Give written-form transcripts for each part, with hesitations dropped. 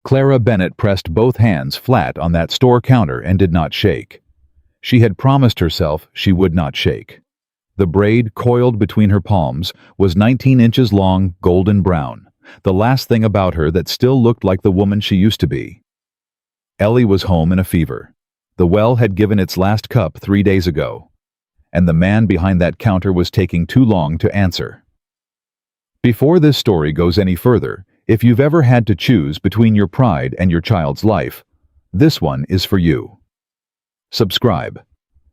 Clara Bennett pressed both hands flat on that store counter and did not shake. She had promised herself she would not shake. The braid, coiled between her palms, was 19 inches long, golden brown, the last thing about her that still looked like the woman she used to be. Ellie was home in a fever. The well had given its last cup 3 days ago, and the man behind that counter was taking too long to answer. Before this story goes any further, if you've ever had to choose between your pride and your child's life, this one is for you. Subscribe.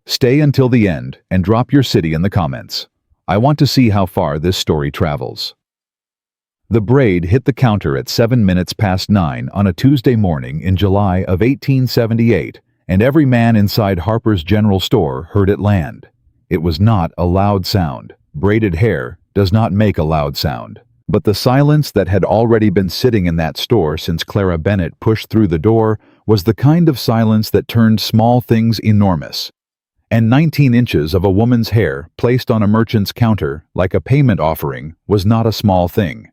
Stay until the end and drop your city in the comments. I want to see how far this story travels. The braid hit the counter at 9:07 on a Tuesday morning in July of 1878, and every man inside Harper's General Store heard it land. It was not a loud sound. Braided hair does not make a loud sound. But the silence that had already been sitting in that store since Clara Bennett pushed through the door was the kind of silence that turned small things enormous. And 19 inches of a woman's hair placed on a merchant's counter like a payment offering was not a small thing.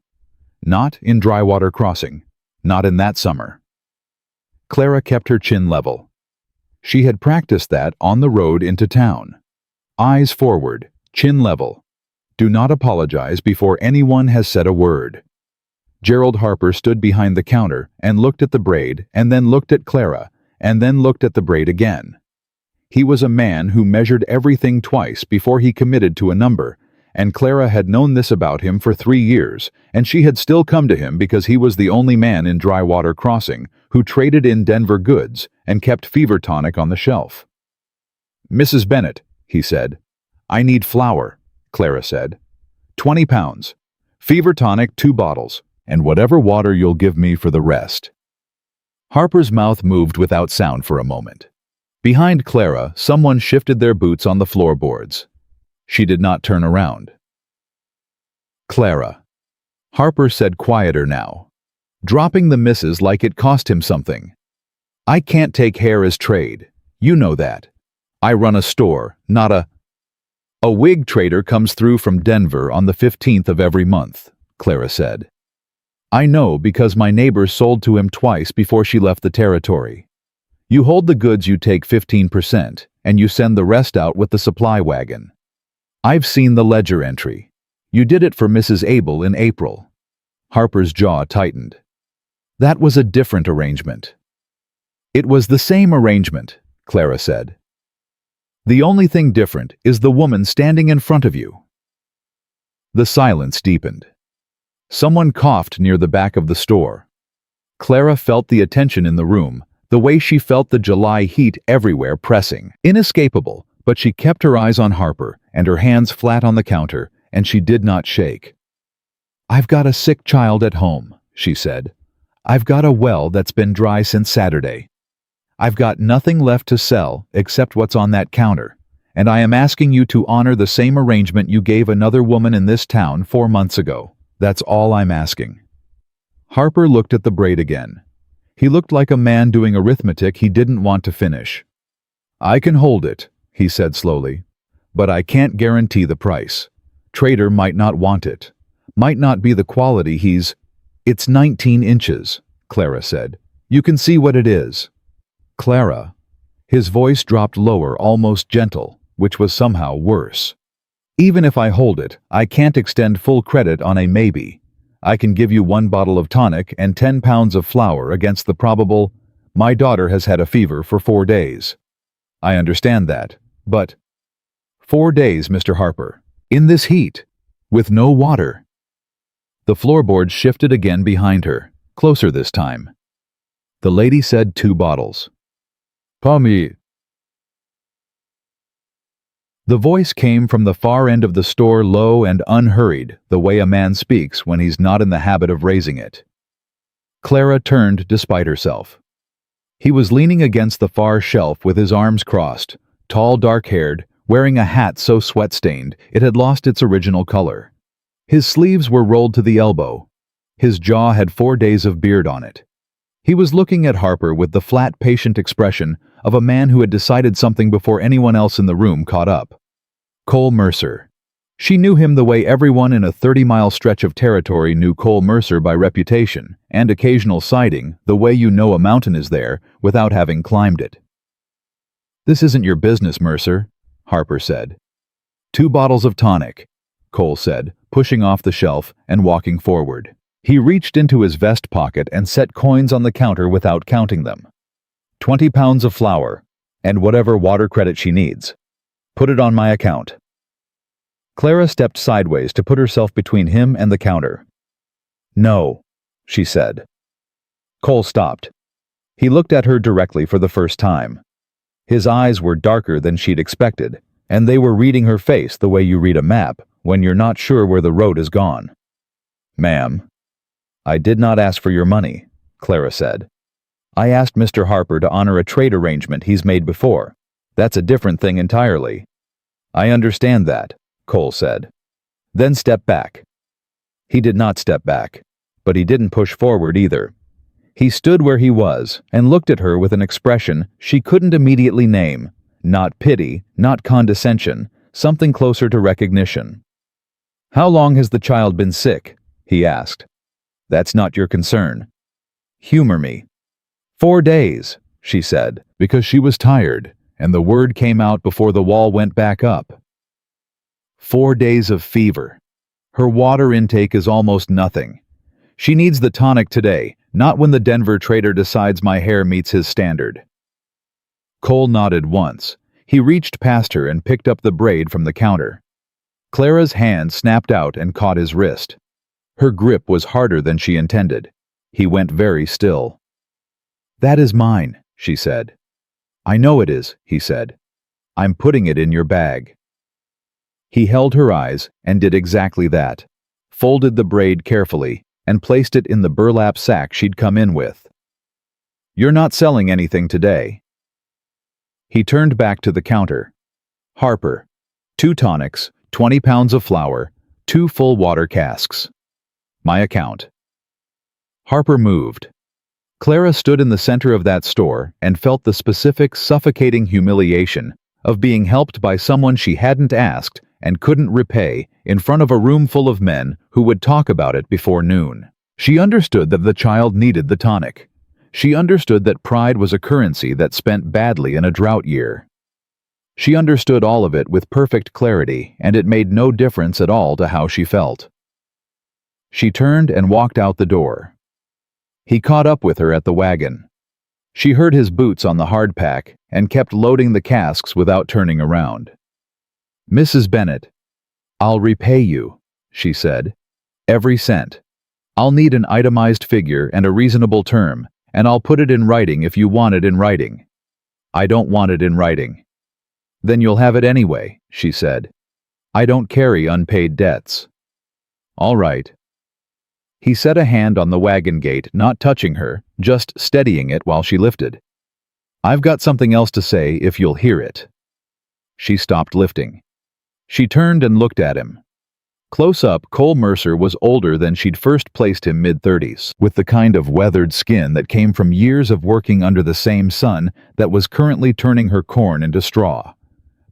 Not in Drywater Crossing. Not in that summer. Clara kept her chin level. She had practiced that on the road into town. Eyes forward, chin level. Do not apologize before anyone has said a word. Gerald Harper stood behind the counter and looked at the braid and then looked at Clara and then looked at the braid again. He was a man who measured everything twice before he committed to a number, and Clara had known this about him for 3 years, and she had still come to him because he was the only man in Drywater Crossing who traded in Denver goods and kept fever tonic on the shelf. "Mrs. Bennett," he said. "I need flour," Clara said. 20 pounds. Fever tonic 2 bottles, and whatever water you'll give me for the rest." Harper's mouth moved without sound for a moment. Behind Clara, someone shifted their boots on the floorboards. She did not turn around. "Clara," Harper said quieter now, dropping the misses like it cost him something. "I can't take hair as trade. You know that. I run a store, not a wig trader comes through from Denver on the 15th of every month," Clara said. "I know because my neighbor sold to him twice before she left the territory. You hold the goods, you take 15%, and you send the rest out with the supply wagon. I've seen the ledger entry. You did it for Mrs. Abel in April." Harper's jaw tightened. "That was a different arrangement." "It was the same arrangement," Clara said. "The only thing different is the woman standing in front of you." The silence deepened. Someone coughed near the back of the store. Clara felt the attention in the room, the way she felt the July heat everywhere pressing, inescapable, but she kept her eyes on Harper and her hands flat on the counter, and she did not shake. "I've got a sick child at home," she said. "I've got a well that's been dry since Saturday. I've got nothing left to sell except what's on that counter, and I am asking you to honor the same arrangement you gave another woman in this town 4 months ago. That's all I'm asking." Harper looked at the braid again. He looked like a man doing arithmetic he didn't want to finish. "I can hold it," he said slowly, "but I can't guarantee the price. Trader might not want it. Might not be the quality he's—" "It's 19 inches, Clara said. "You can see what it is." "Clara." His voice dropped lower, almost gentle, which was somehow worse. "Even if I hold it, I can't extend full credit on a maybe. I can give you 1 bottle of tonic and 10 pounds of flour against the probable, my daughter has had a fever for 4 days. I understand that, but 4 days, Mr. Harper, in this heat, with no water." The floorboards shifted again behind her, closer this time. The lady said 2 bottles. "Pommy." The voice came from the far end of the store, low and unhurried, the way a man speaks when he's not in the habit of raising it. Clara turned despite herself. He was leaning against the far shelf with his arms crossed, tall, dark-haired, wearing a hat so sweat-stained it had lost its original color. His sleeves were rolled to the elbow. His jaw had 4 days of beard on it. He was looking at Harper with the flat, patient expression of a man who had decided something before anyone else in the room caught up. Cole Mercer. She knew him the way everyone in a 30-mile stretch of territory knew Cole Mercer by reputation and occasional sighting, the way you know a mountain is there without having climbed it. "This isn't your business, Mercer," Harper said. "2 bottles of tonic," Cole said, pushing off the shelf and walking forward. He reached into his vest pocket and set coins on the counter without counting them. 20 pounds of flour, and whatever water credit she needs. Put it on my account." Clara stepped sideways to put herself between him and the counter. "No," she said. Cole stopped. He looked at her directly for the first time. His eyes were darker than she'd expected, and they were reading her face the way you read a map when you're not sure where the road has gone. "Ma'am, I did not ask for your money," Clara said. "I asked Mr. Harper to honor a trade arrangement he's made before. That's a different thing entirely." "I understand that," Cole said. "Then step back." He did not step back, but he didn't push forward either. He stood where he was and looked at her with an expression she couldn't immediately name, not pity, not condescension, something closer to recognition. "How long has the child been sick?" he asked. "That's not your concern. Humor me." 4 days, she said, because she was tired, and the word came out before the wall went back up. 4 days of fever. Her water intake is almost nothing. She needs the tonic today, not when the Denver trader decides my hair meets his standard. Cole nodded once. He reached past her and picked up the braid from the counter. Clara's hand snapped out and caught his wrist. Her grip was harder than she intended. He went very still. "That is mine," she said. "I know it is," he said. "I'm putting it in your bag." He held her eyes and did exactly that, folded the braid carefully, and placed it in the burlap sack she'd come in with. "You're not selling anything today." He turned back to the counter. "Harper, 2 tonics, 20 pounds of flour, 2 full water casks. My account." Harper moved. Clara stood in the center of that store and felt the specific, suffocating humiliation of being helped by someone she hadn't asked and couldn't repay in front of a room full of men who would talk about it before noon. She understood that the child needed the tonic. She understood that pride was a currency that spent badly in a drought year. She understood all of it with perfect clarity, and it made no difference at all to how she felt. She turned and walked out the door. He caught up with her at the wagon. She heard his boots on the hardpack and kept loading the casks without turning around. "Mrs. Bennett, I'll repay you," she said. "Every cent. I'll need an itemized figure and a reasonable term, and I'll put it in writing if you want it in writing." "I don't want it in writing." "Then you'll have it anyway," she said. "I don't carry unpaid debts." "All right." He set a hand on the wagon gate, not touching her, just steadying it while she lifted. "I've got something else to say if you'll hear it." She stopped lifting. She turned and looked at him. Close up, Cole Mercer was older than she'd first placed him, mid-30s, with the kind of weathered skin that came from years of working under the same sun that was currently turning her corn into straw.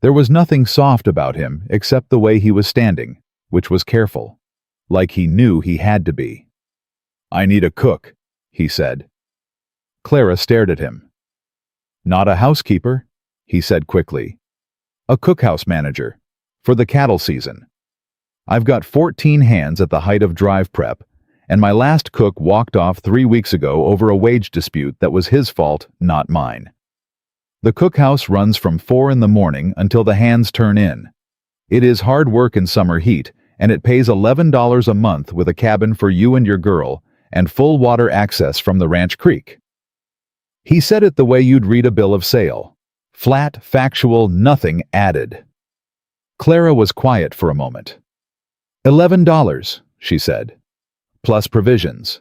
There was nothing soft about him except the way he was standing, which was careful, like he knew he had to be. "I need a cook," he said. Clara stared at him. "Not a housekeeper," he said quickly. "A cookhouse manager, for the cattle season. I've got 14 hands at the height of drive prep, and my last cook walked off 3 weeks ago over a wage dispute that was his fault, not mine. The cookhouse runs from 4 in the morning until the hands turn in. It is hard work in summer heat, and it pays $11 a month with a cabin for you and your girl, and full water access from the Ranch Creek." He said it the way you'd read a bill of sale. Flat, factual, nothing added. Clara was quiet for a moment. $11, she said. Plus provisions.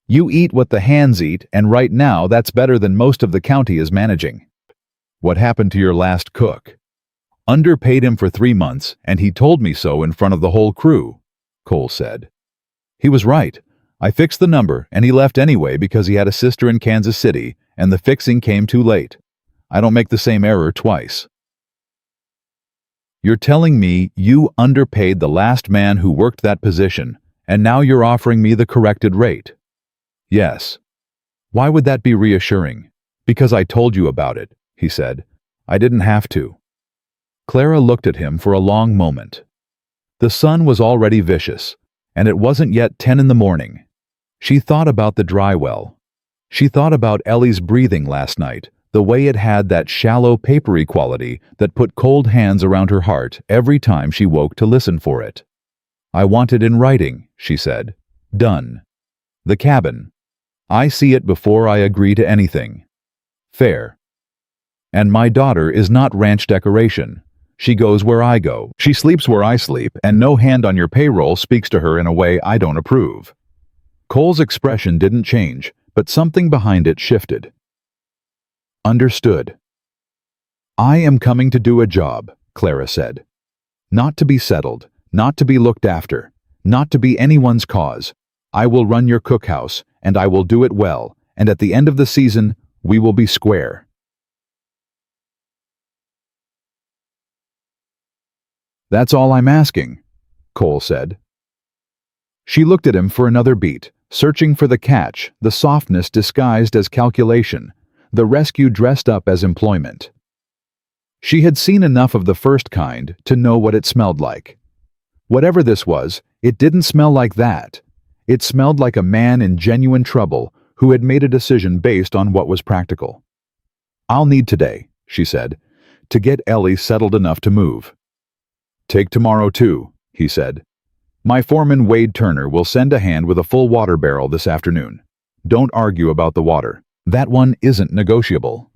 You eat what the hands eat, and right now that's better than most of the county is managing. What happened to your last cook? Underpaid him for 3 months, and he told me so in front of the whole crew, Cole said. He was right. I fixed the number, and he left anyway because he had a sister in Kansas City, and the fixing came too late. I don't make the same error twice. You're telling me you underpaid the last man who worked that position, and now you're offering me the corrected rate? Yes. Why would that be reassuring? Because I told you about it, he said. I didn't have to. Clara looked at him for a long moment. The sun was already vicious, and it wasn't yet 10 in the morning. She thought about the dry well. She thought about Ellie's breathing last night, the way it had that shallow, papery quality that put cold hands around her heart every time she woke to listen for it. I want it in writing, she said. Done. The cabin. I see it before I agree to anything. Fair. And my daughter is not ranch decoration. She goes where I go. She sleeps where I sleep, and no hand on your payroll speaks to her in a way I don't approve. Cole's expression didn't change, but something behind it shifted. Understood. I am coming to do a job, Clara said. Not to be settled, not to be looked after, not to be anyone's cause. I will run your cookhouse, and I will do it well, and at the end of the season, we will be square. That's all I'm asking, Cole said. She looked at him for another beat, searching for the catch, the softness disguised as calculation, the rescue dressed up as employment. She had seen enough of the first kind to know what it smelled like. Whatever this was, it didn't smell like that. It smelled like a man in genuine trouble who had made a decision based on what was practical. I'll need today, she said, to get Ellie settled enough to move. Take tomorrow too, he said. My foreman Wade Turner will send a hand with a full water barrel this afternoon. Don't argue about the water. That one isn't negotiable.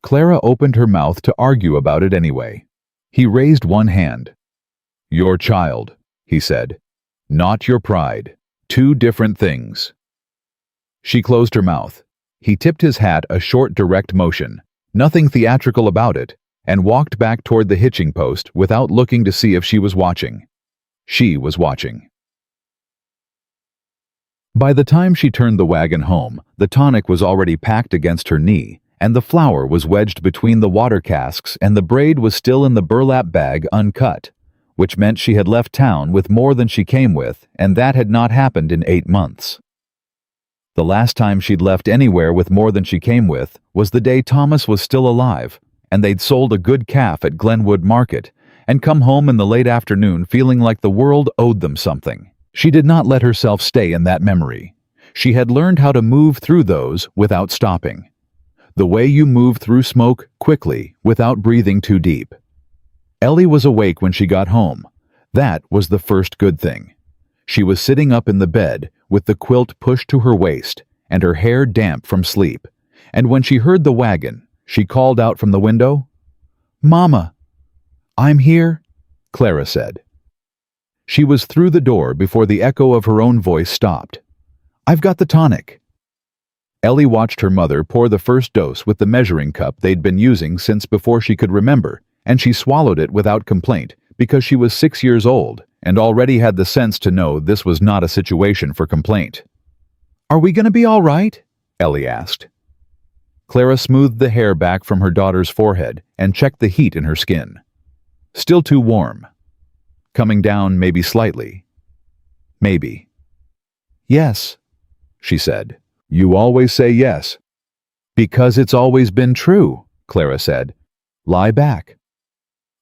Clara opened her mouth to argue about it anyway. He raised one hand. Your child, he said. Not your pride. Two different things. She closed her mouth. He tipped his hat a short direct motion, nothing theatrical about it, and walked back toward the hitching post without looking to see if she was watching. She was watching. By the time she turned the wagon home, the tonic was already packed against her knee, and the flour was wedged between the water casks, and the braid was still in the burlap bag uncut, which meant she had left town with more than she came with, and that had not happened in 8 months. The last time she'd left anywhere with more than she came with was the day Thomas was still alive, and they'd sold a good calf at Glenwood Market, and come home in the late afternoon feeling like the world owed them something. She did not let herself stay in that memory. She had learned how to move through those without stopping. The way you move through smoke quickly without breathing too deep. Ellie was awake when she got home. That was the first good thing. She was sitting up in the bed with the quilt pushed to her waist and her hair damp from sleep, and when she heard the wagon, she called out from the window, "Mama!" "I'm here," Clara said. She was through the door before the echo of her own voice stopped. "I've got the tonic." Ellie watched her mother pour the first dose with the measuring cup they'd been using since before she could remember, and she swallowed it without complaint because she was 6 years old and already had the sense to know this was not a situation for complaint. "Are we going to be all right?" Ellie asked. Clara smoothed the hair back from her daughter's forehead and checked the heat in her skin. Still too warm. Coming down maybe slightly. Maybe. "Yes," she said. "You always say yes." "Because it's always been true," Clara said. "Lie back."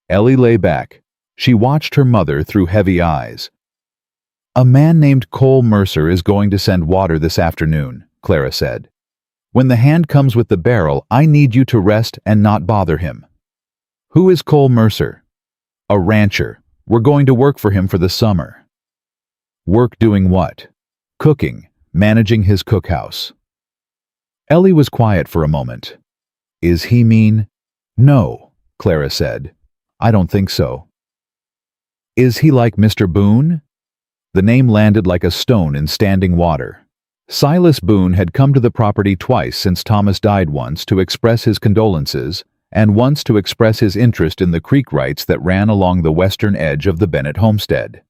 Ellie lay back. She watched her mother through heavy eyes. "A man named Cole Mercer is going to send water this afternoon," Clara said. "When the hand comes with the barrel, I need you to rest and not bother him." "Who is Cole Mercer?" "A rancher. We're going to work for him for the summer." "Work doing what?" "Cooking, managing his cookhouse." Ellie was quiet for a moment. "Is he mean?" "No," Clara said. "I don't think so." "Is he like Mr. Boone?" The name landed like a stone in standing water. Silas Boone had come to the property twice since Thomas died, once to express his condolences, and once to express his interest in the creek rights that ran along the western edge of the Bennett homestead.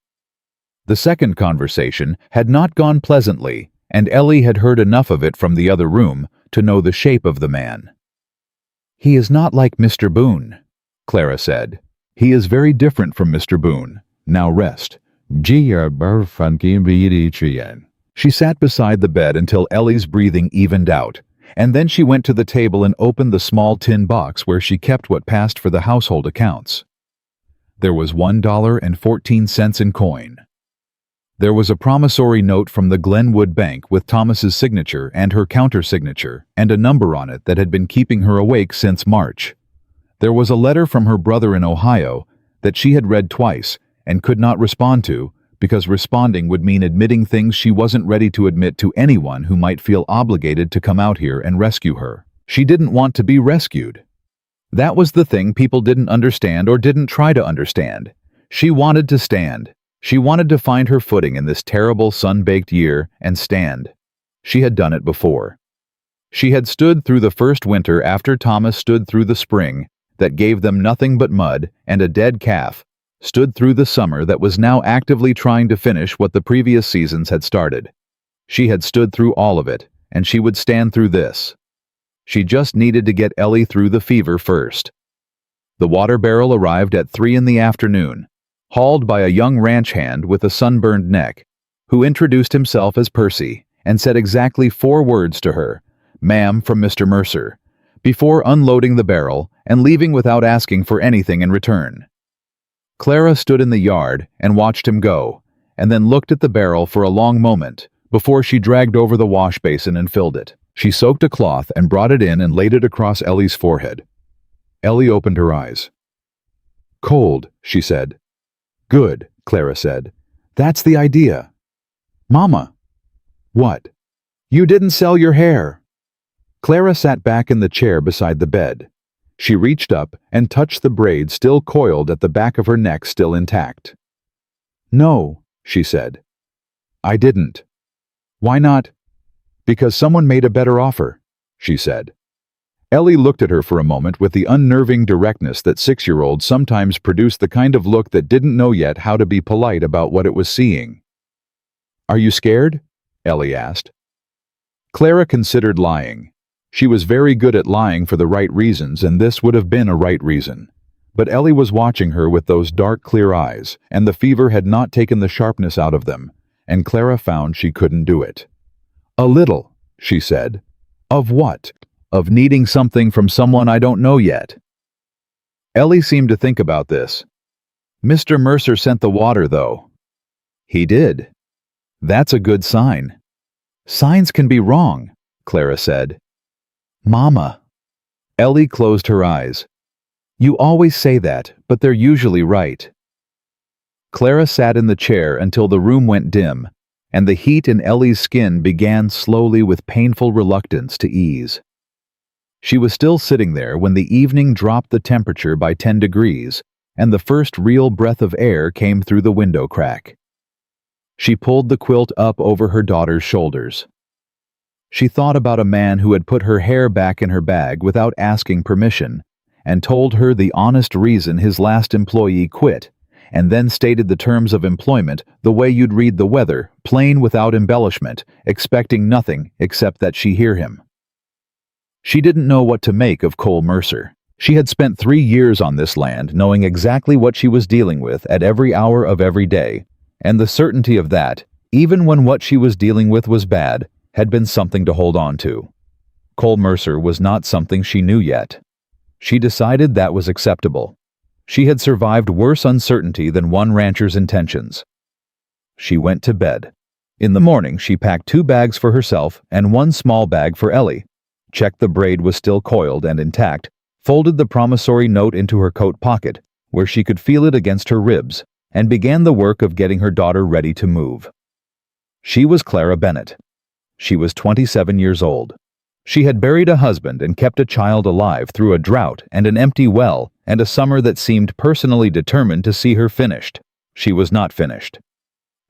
The second conversation had not gone pleasantly, and Ellie had heard enough of it from the other room to know the shape of the man. "He is not like Mr. Boone," Clara said. He is very different from Mr. Boone. Now rest. She sat beside the bed until Ellie's breathing evened out, and then she went to the table and opened the small tin box where she kept what passed for the household accounts. There was $1.14 in coin. There was a promissory note from the Glenwood Bank with Thomas's signature and her counter-signature, and a number on it that had been keeping her awake since March. There was a letter from her brother in Ohio that she had read twice and could not respond to, because responding would mean admitting things she wasn't ready to admit to anyone who might feel obligated to come out here and rescue her. She didn't want to be rescued. That was the thing people didn't understand or didn't try to understand. She wanted to stand. She wanted to find her footing in this terrible sun-baked year and stand. She had done it before. She had stood through the first winter after Thomas stood through the spring that gave them nothing but mud and a dead calf, stood through the summer that was now actively trying to finish what the previous seasons had started. She had stood through all of it, and she would stand through this. She just needed to get Ellie through the fever first. The water barrel arrived at 3 in the afternoon, hauled by a young ranch hand with a sunburned neck, who introduced himself as Percy and said exactly 4 words to her, "Ma'am, from Mr. Mercer," before unloading the barrel and leaving without asking for anything in return. Clara stood in the yard and watched him go, and then looked at the barrel for a long moment before she dragged over the wash basin and filled it. She soaked a cloth and brought it in and laid it across Ellie's forehead. Ellie opened her eyes. "Cold," she said. "Good," Clara said. "That's the idea." "Mama." "What?" "You didn't sell your hair." Clara sat back in the chair beside the bed. She reached up and touched the braid still coiled at the back of her neck, still intact. "No," she said. "I didn't." "Why not?" "Because someone made a better offer," she said. Ellie looked at her for a moment with the unnerving directness that 6-year-olds sometimes produce, the kind of look that didn't know yet how to be polite about what it was seeing. "Are you scared?" Ellie asked. Clara considered lying. She was very good at lying for the right reasons, and this would have been a right reason. But Ellie was watching her with those dark, clear eyes, and the fever had not taken the sharpness out of them, and Clara found she couldn't do it. "A little," she said. "Of what?" "Of needing something from someone I don't know yet." Ellie seemed to think about this. "Mr. Mercer sent the water, though." "He did." "That's a good sign." "Signs can be wrong," Clara said. "Mama." Ellie closed her eyes. "You always say that, but they're usually right." Clara sat in the chair until the room went dim, and the heat in Ellie's skin began slowly with painful reluctance to ease. She was still sitting there when the evening dropped the temperature by 10 degrees, and the first real breath of air came through the window crack. She pulled the quilt up over her daughter's shoulders. She thought about a man who had put her hair back in her bag without asking permission, and told her the honest reason his last employee quit, and then stated the terms of employment the way you'd read the weather, plain without embellishment, expecting nothing except that she hear him. She didn't know what to make of Cole Mercer. She had spent 3 years on this land knowing exactly what she was dealing with at every hour of every day, and the certainty of that, even when what she was dealing with was bad, had been something to hold on to. Cole Mercer was not something she knew yet. She decided that was acceptable. She had survived worse uncertainty than one rancher's intentions. She went to bed. In the morning, she packed 2 bags for herself and 1 small bag for Ellie, checked the braid was still coiled and intact, folded the promissory note into her coat pocket, where she could feel it against her ribs, and began the work of getting her daughter ready to move. She was Clara Bennett. She was 27 years old. She had buried a husband and kept a child alive through a drought and an empty well and a summer that seemed personally determined to see her finished. She was not finished.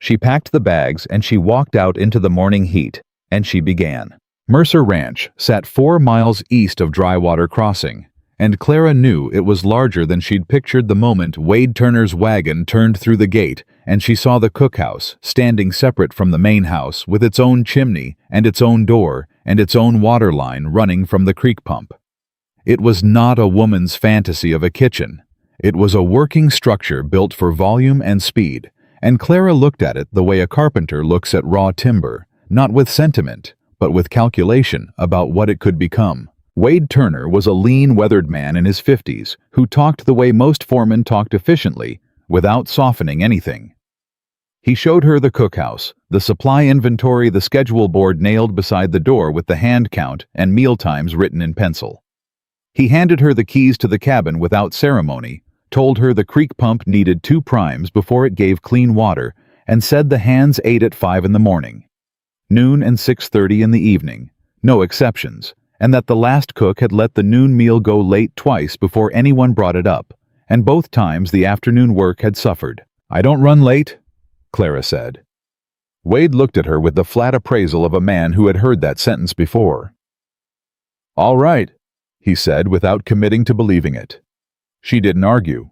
She packed the bags and she walked out into the morning heat, and she began. Mercer Ranch sat 4 miles east of Drywater Crossing, and Clara knew it was larger than she'd pictured the moment Wade Turner's wagon turned through the gate and she saw the cookhouse standing separate from the main house with its own chimney and its own door and its own water line running from the creek pump. It was not a woman's fantasy of a kitchen, It was a working structure built for volume and speed, and Clara looked at it the way a carpenter looks at raw timber, not with sentiment, but with calculation about what it could become. Wade Turner was a lean, weathered man in his 50s who talked the way most foremen talked efficiently, without softening anything. He showed her the cookhouse, the supply inventory, the schedule board nailed beside the door with the hand count and meal times written in pencil. He handed her the keys to the cabin without ceremony, told her the creek pump needed 2 primes before it gave clean water, and said the hands ate at 5 in the morning, noon and 6:30 in the evening, no exceptions, and that the last cook had let the noon meal go late twice before anyone brought it up, and both times the afternoon work had suffered. "I don't run late," Clara said. Wade looked at her with the flat appraisal of a man who had heard that sentence before. "All right," he said without committing to believing it. She didn't argue.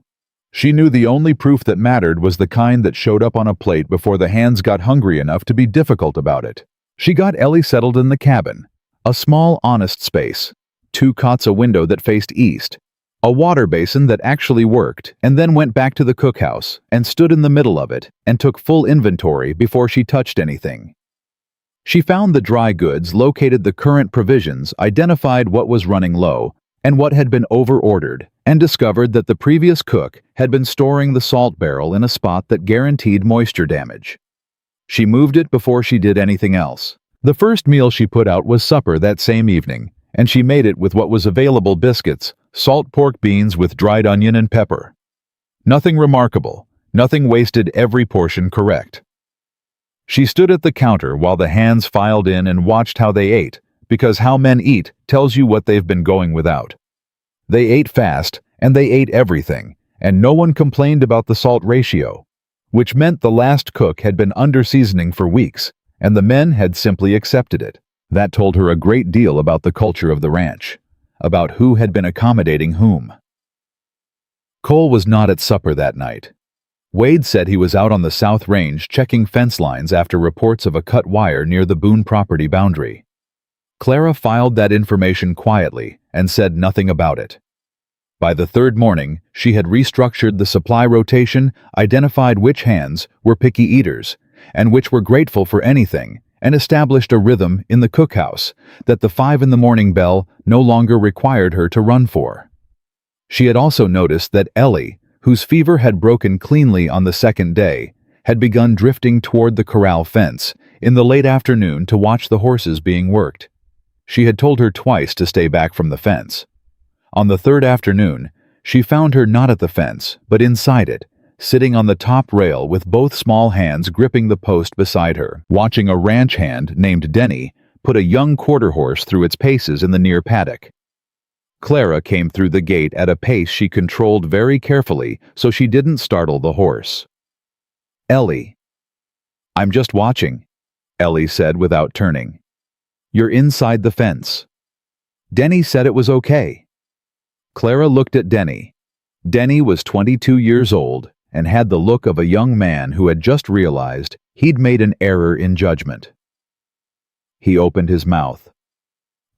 She knew the only proof that mattered was the kind that showed up on a plate before the hands got hungry enough to be difficult about it. She got Ellie settled in the cabin, a small, honest space, 2 cots, a window that faced east, a water basin that actually worked, and then went back to the cookhouse and stood in the middle of it and took full inventory before she touched anything. She found the dry goods, located the current provisions, identified what was running low and what had been over-ordered, and discovered that the previous cook had been storing the salt barrel in a spot that guaranteed moisture damage. She moved it before she did anything else. The first meal she put out was supper that same evening, and she made it with what was available: biscuits, salt pork beans with dried onion and pepper. Nothing remarkable, nothing wasted, every portion correct. She stood at the counter while the hands filed in and watched how they ate, because how men eat tells you what they've been going without. They ate fast, and they ate everything, and no one complained about the salt ratio, which meant the last cook had been under-seasoning for weeks, and the men had simply accepted it. That told her a great deal about the culture of the ranch, about who had been accommodating whom. Cole was not at supper that night. Wade said he was out on the South Range checking fence lines after reports of a cut wire near the Boone property boundary. Clara filed that information quietly and said nothing about it. By the 3rd morning, she had restructured the supply rotation, identified which hands were picky eaters and which were grateful for anything, and established a rhythm in the cookhouse that the 5 in the morning bell no longer required her to run for. She had also noticed that Ellie, whose fever had broken cleanly on the 2nd day, had begun drifting toward the corral fence in the late afternoon to watch the horses being worked. She had told her twice to stay back from the fence. On the 3rd afternoon, she found her not at the fence, but inside it, sitting on the top rail with both small hands gripping the post beside her, watching a ranch hand named Denny put a young quarter horse through its paces in the near paddock. Clara came through the gate at a pace she controlled very carefully so she didn't startle the horse. "Ellie." "I'm just watching," Ellie said without turning. "You're inside the fence." "Denny said it was okay." Clara looked at Denny. Denny was 22 years old and had the look of a young man who had just realized he'd made an error in judgment. He opened his mouth.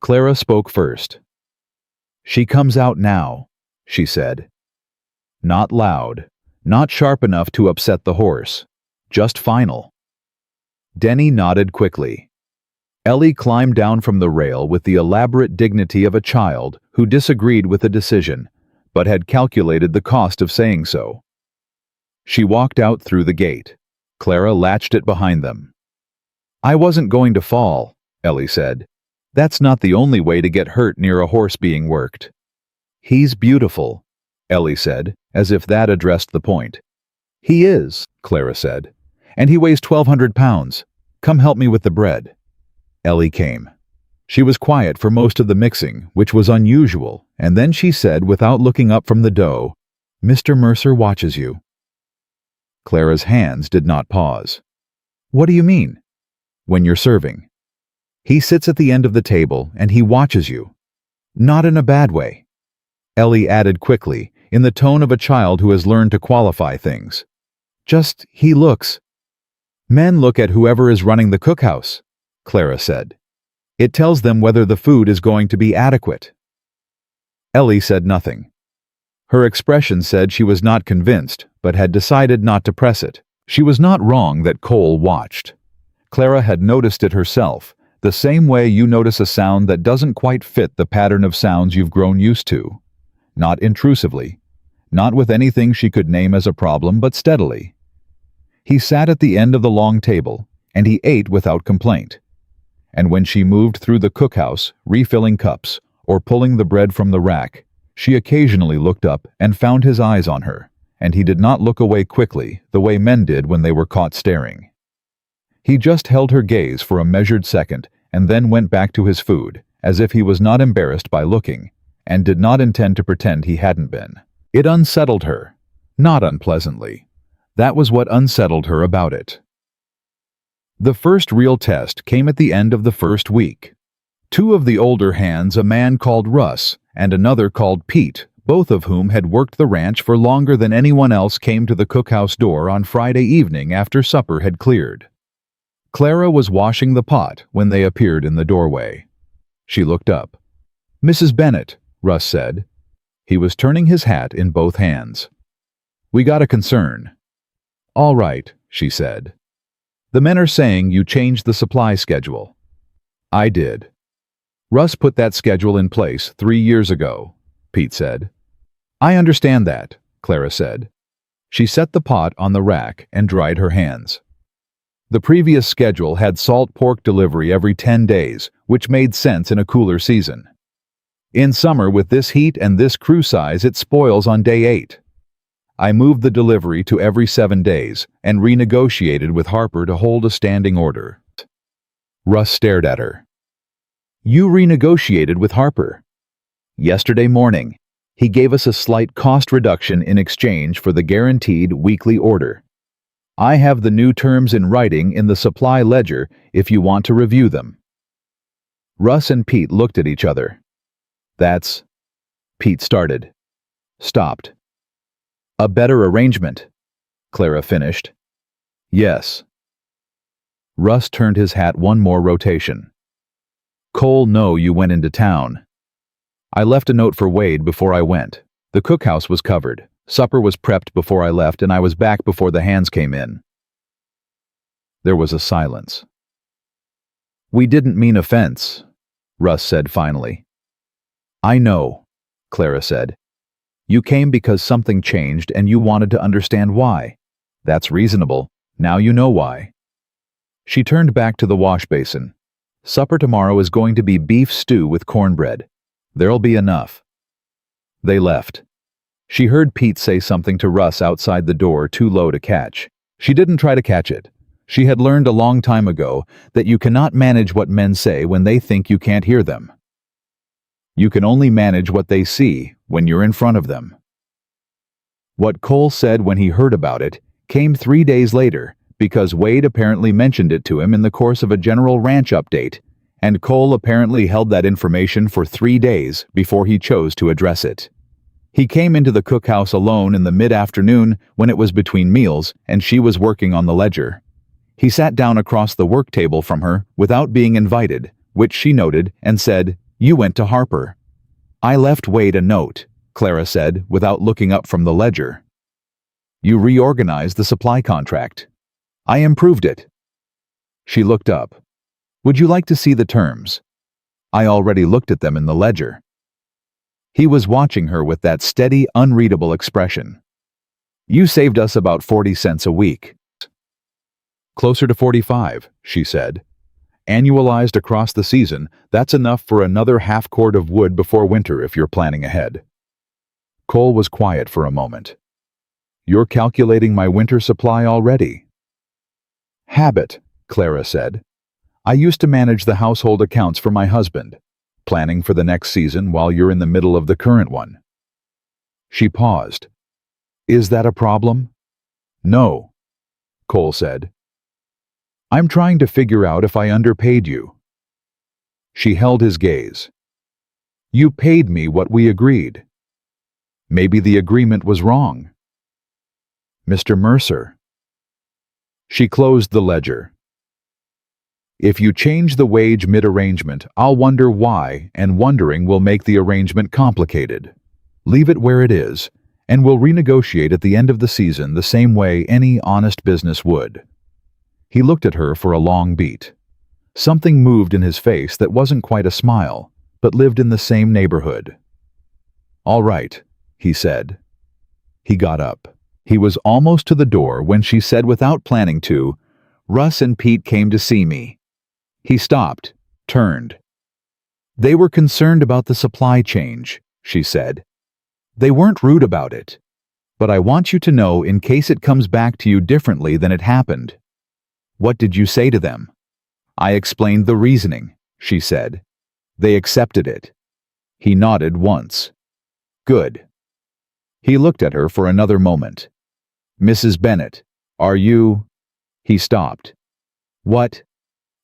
Clara spoke first. "She comes out now," she said. Not loud, not sharp enough to upset the horse, just final. Denny nodded quickly. Ellie climbed down from the rail with the elaborate dignity of a child who disagreed with a decision, but had calculated the cost of saying so. She walked out through the gate. Clara latched it behind them. "I wasn't going to fall," Ellie said. "That's not the only way to get hurt near a horse being worked." "He's beautiful," Ellie said, as if that addressed the point. "He is," Clara said, "and he weighs 1,200 pounds. Come help me with the bread." Ellie came. She was quiet for most of the mixing, which was unusual, and then she said without looking up from the dough, "Mr. Mercer watches you." Clara's hands did not pause. "What do you mean?" "When you're serving. He sits at the end of the table and he watches you. Not in a bad way." Ellie added quickly, in the tone of a child who has learned to qualify things. "Just, he looks." "Men look at whoever is running the cookhouse," Clara said. "It tells them whether the food is going to be adequate." Ellie said nothing. Her expression said she was not convinced, but had decided not to press it. She was not wrong that Cole watched. Clara had noticed it herself, the same way you notice a sound that doesn't quite fit the pattern of sounds you've grown used to. Not intrusively, not with anything she could name as a problem, but steadily. He sat at the end of the long table, and he ate without complaint. And when she moved through the cookhouse, refilling cups, or pulling the bread from the rack, she occasionally looked up and found his eyes on her, and he did not look away quickly the way men did when they were caught staring. He just held her gaze for a measured second and then went back to his food, as if he was not embarrassed by looking, and did not intend to pretend he hadn't been. It unsettled her, not unpleasantly. That was what unsettled her about it. The first real test came at the end of the first week. Two of the older hands, a man called Russ and another called Pete, both of whom had worked the ranch for longer than anyone else, came to the cookhouse door on Friday evening after supper had cleared. Clara was washing the pot when they appeared in the doorway. She looked up. "Mrs. Bennett," Russ said. He was turning his hat in both hands. "We got a concern." "All right," she said. "The men are saying you changed the supply schedule." "I did." "Russ put that schedule in place 3 years ago," Pete said. "I understand that," Clara said. She set the pot on the rack and dried her hands. The previous schedule had salt pork delivery every 10 days, which made sense in a cooler season. In summer, with this heat and this crew size, it spoils on day 8. I moved the delivery to every 7 days and renegotiated with Harper to hold a standing order. Russ stared at her. "You renegotiated with Harper?" "Yesterday morning. He gave us a slight cost reduction in exchange for the guaranteed weekly order. I have the new terms in writing in the supply ledger if you want to review them." Russ and Pete looked at each other. "That's..." Pete started. Stopped. "A better arrangement," Clara finished. "Yes." Russ turned his hat one more rotation. "Cole, no, you went into town. I left a note for Wade before I went. The cookhouse was covered. Supper was prepped before I left, and I was back before the hands came in." There was a silence. "We didn't mean offense," Russ said finally. "I know," Clara said. "You came because something changed and you wanted to understand why. That's reasonable. Now you know why." She turned back to the wash basin. "Supper tomorrow is going to be beef stew with cornbread. There'll be enough." They left. She heard Pete say something to Russ outside the door, too low to catch. She didn't try to catch it. She had learned a long time ago that you cannot manage what men say when they think you can't hear them. You can only manage what they see when you're in front of them. What Cole said when he heard about it came 3 days later, because Wade apparently mentioned it to him in the course of a general ranch update, and Cole apparently held that information for 3 days before he chose to address it. He came into the cookhouse alone in the mid-afternoon when it was between meals and she was working on the ledger. He sat down across the work table from her without being invited, which she noted, and said, "You went to Harper." "I left Wade a note," Clara said without looking up from the ledger. "You reorganized the supply contract. I improved it." She looked up. "Would you like to see the terms?" "I already looked at them in the ledger." He was watching her with that steady, unreadable expression. "You saved us about 40 cents a week." "Closer to 45, she said. "Annualized across the season, that's enough for another half-cord of wood before winter if you're planning ahead." Cole was quiet for a moment. "You're calculating my winter supply already." "Habit," Clara said. "I used to manage the household accounts for my husband, planning for the next season while you're in the middle of the current one." She paused. "Is that a problem?" "No," Cole said. "I'm trying to figure out if I underpaid you." She held his gaze. "You paid me what we agreed. Maybe the agreement was wrong." "Mr. Mercer." She closed the ledger. "If you change the wage mid-arrangement, I'll wonder why, and wondering will make the arrangement complicated. Leave it where it is, and we'll renegotiate at the end of the season the same way any honest business would." He looked at her for a long beat. Something moved in his face that wasn't quite a smile, but lived in the same neighborhood. "All right," he said. He got up. He was almost to the door when she said without planning to, "Russ and Pete came to see me." He stopped, turned. "They were concerned about the supply change," she said. "They weren't rude about it. But I want you to know in case it comes back to you differently than it happened." "What did you say to them?" "I explained the reasoning," she said. "They accepted it." He nodded once. "Good." He looked at her for another moment. "Mrs. Bennett, are you—" He stopped. "What?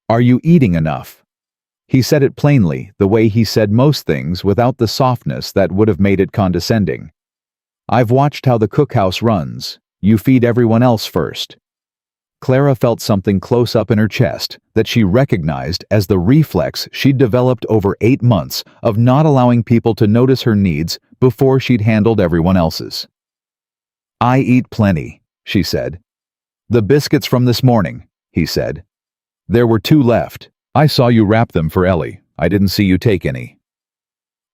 Are you eating enough?" He said it plainly, the way he said most things without the softness that would have made it condescending. "I've watched how the cookhouse runs. You feed everyone else first." Clara felt something close up in her chest that she recognized as the reflex she'd developed over 8 months of not allowing people to notice her needs before she'd handled everyone else's. "I eat plenty," she said. "The biscuits from this morning," he said. "There were 2 left. I saw you wrap them for Ellie. I didn't see you take any."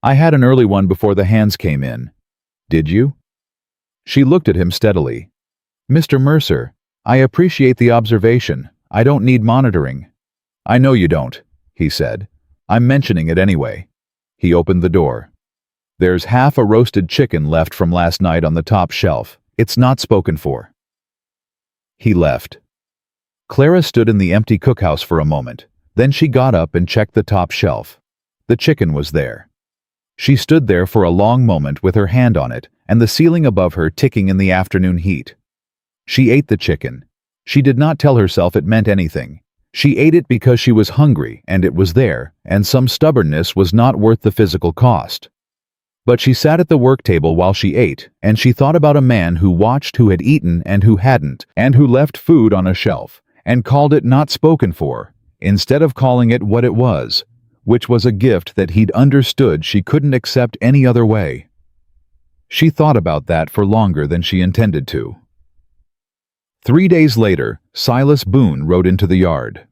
"I had an early one before the hands came in." "Did you?" She looked at him steadily. "Mr. Mercer, I appreciate the observation. I don't need monitoring." "I know you don't," he said. "I'm mentioning it anyway." He opened the door. "There's half a roasted chicken left from last night on the top shelf. It's not spoken for." He left. Clara stood in the empty cookhouse for a moment. Then she got up and checked the top shelf. The chicken was there. She stood there for a long moment with her hand on it and the ceiling above her ticking in the afternoon heat. She ate the chicken. She did not tell herself it meant anything. She ate it because she was hungry and it was there, and some stubbornness was not worth the physical cost. But she sat at the work table while she ate, and she thought about a man who watched who had eaten and who hadn't, and who left food on a shelf, and called it not spoken for, instead of calling it what it was, which was a gift that he'd understood she couldn't accept any other way. She thought about that for longer than she intended to. 3 days later, Silas Boone rode into the yard.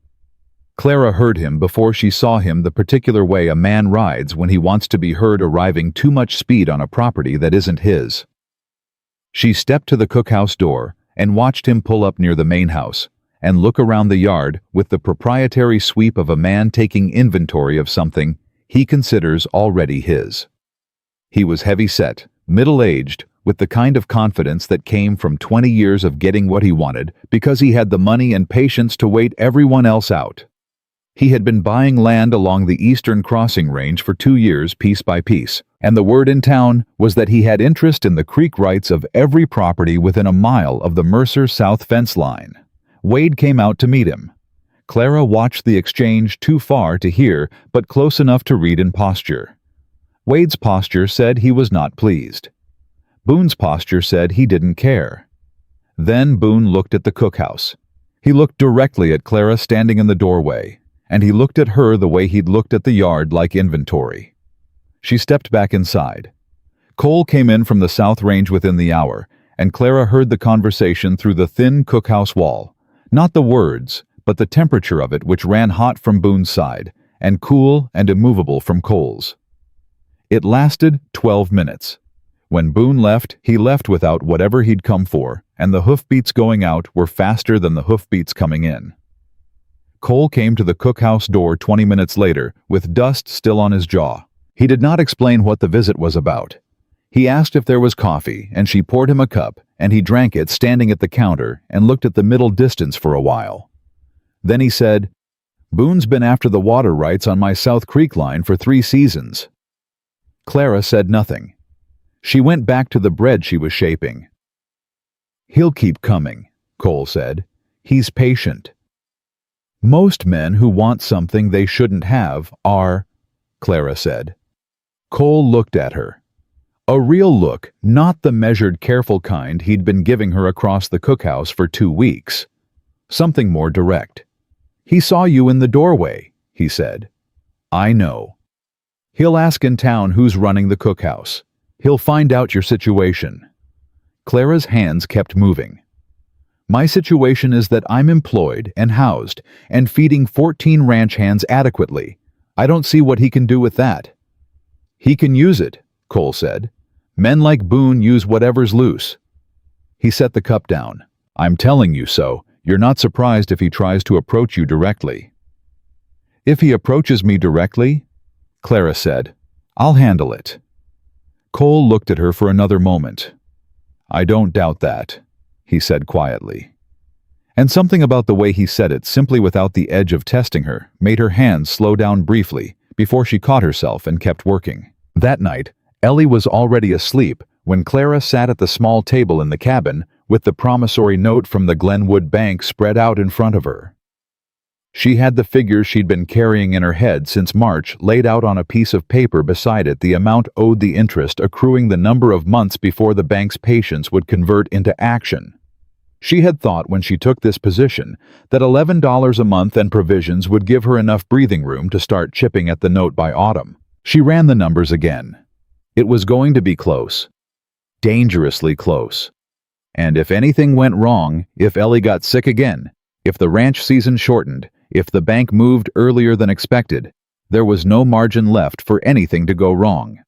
Clara heard him before she saw him the particular way a man rides when he wants to be heard arriving too much speed on a property that isn't his. She stepped to the cookhouse door and watched him pull up near the main house and look around the yard with the proprietary sweep of a man taking inventory of something he considers already his. He was heavy-set, middle-aged, with the kind of confidence that came from 20 years of getting what he wanted because he had the money and patience to wait everyone else out. He had been buying land along the Eastern Crossing Range for 2 years piece by piece, and the word in town was that he had interest in the creek rights of every property within a mile of the Mercer South fence line. Wade came out to meet him. Clara watched the exchange too far to hear, but close enough to read in posture. Wade's posture said he was not pleased. Boone's posture said he didn't care. Then Boone looked at the cookhouse. He looked directly at Clara standing in the doorway, and he looked at her the way he'd looked at the yard like inventory. She stepped back inside. Cole came in from the South Range within the hour, and Clara heard the conversation through the thin cookhouse wall. Not the words, but the temperature of it, which ran hot from Boone's side, and cool and immovable from Cole's. It lasted 12 minutes. When Boone left, he left without whatever he'd come for, and the hoofbeats going out were faster than the hoofbeats coming in. Cole came to the cookhouse door 20 minutes later, with dust still on his jaw. He did not explain what the visit was about. He asked if there was coffee, and she poured him a cup, and he drank it standing at the counter and looked at the middle distance for a while. Then he said, "Boone's been after the water rights on my South Creek line for 3 seasons." Clara said nothing. She went back to the bread she was shaping. "He'll keep coming," Cole said. "He's patient." "Most men who want something they shouldn't have are," Clara said. Cole looked at her. A real look, not the measured, careful kind he'd been giving her across the cookhouse for 2 weeks. Something more direct. "He saw you in the doorway," he said. "I know. He'll ask in town who's running the cookhouse. He'll find out your situation. Clara's hands kept moving. My situation is that I'm employed and housed and feeding 14 ranch hands adequately. I don't see what he can do with that. He can use it, Cole said. Men like Boone use whatever's loose. He set the cup down. I'm telling you so. You're not surprised if he tries to approach you directly. If he approaches me directly, Clara said, I'll handle it. Cole looked at her for another moment. I don't doubt that, he said quietly. And something about the way he said it, simply without the edge of testing her, made her hands slow down briefly before she caught herself and kept working. That night, Ellie was already asleep when Clara sat at the small table in the cabin with the promissory note from the Glenwood Bank spread out in front of her. She had the figures she'd been carrying in her head since March laid out on a piece of paper, beside it the amount owed, the interest accruing, the number of months before the bank's patience would convert into action. She had thought when she took this position that $11 a month and provisions would give her enough breathing room to start chipping at the note by autumn. She ran the numbers again. It was going to be close. Dangerously close. And if anything went wrong, if Ellie got sick again, if the ranch season shortened, if the bank moved earlier than expected, there was no margin left for anything to go wrong.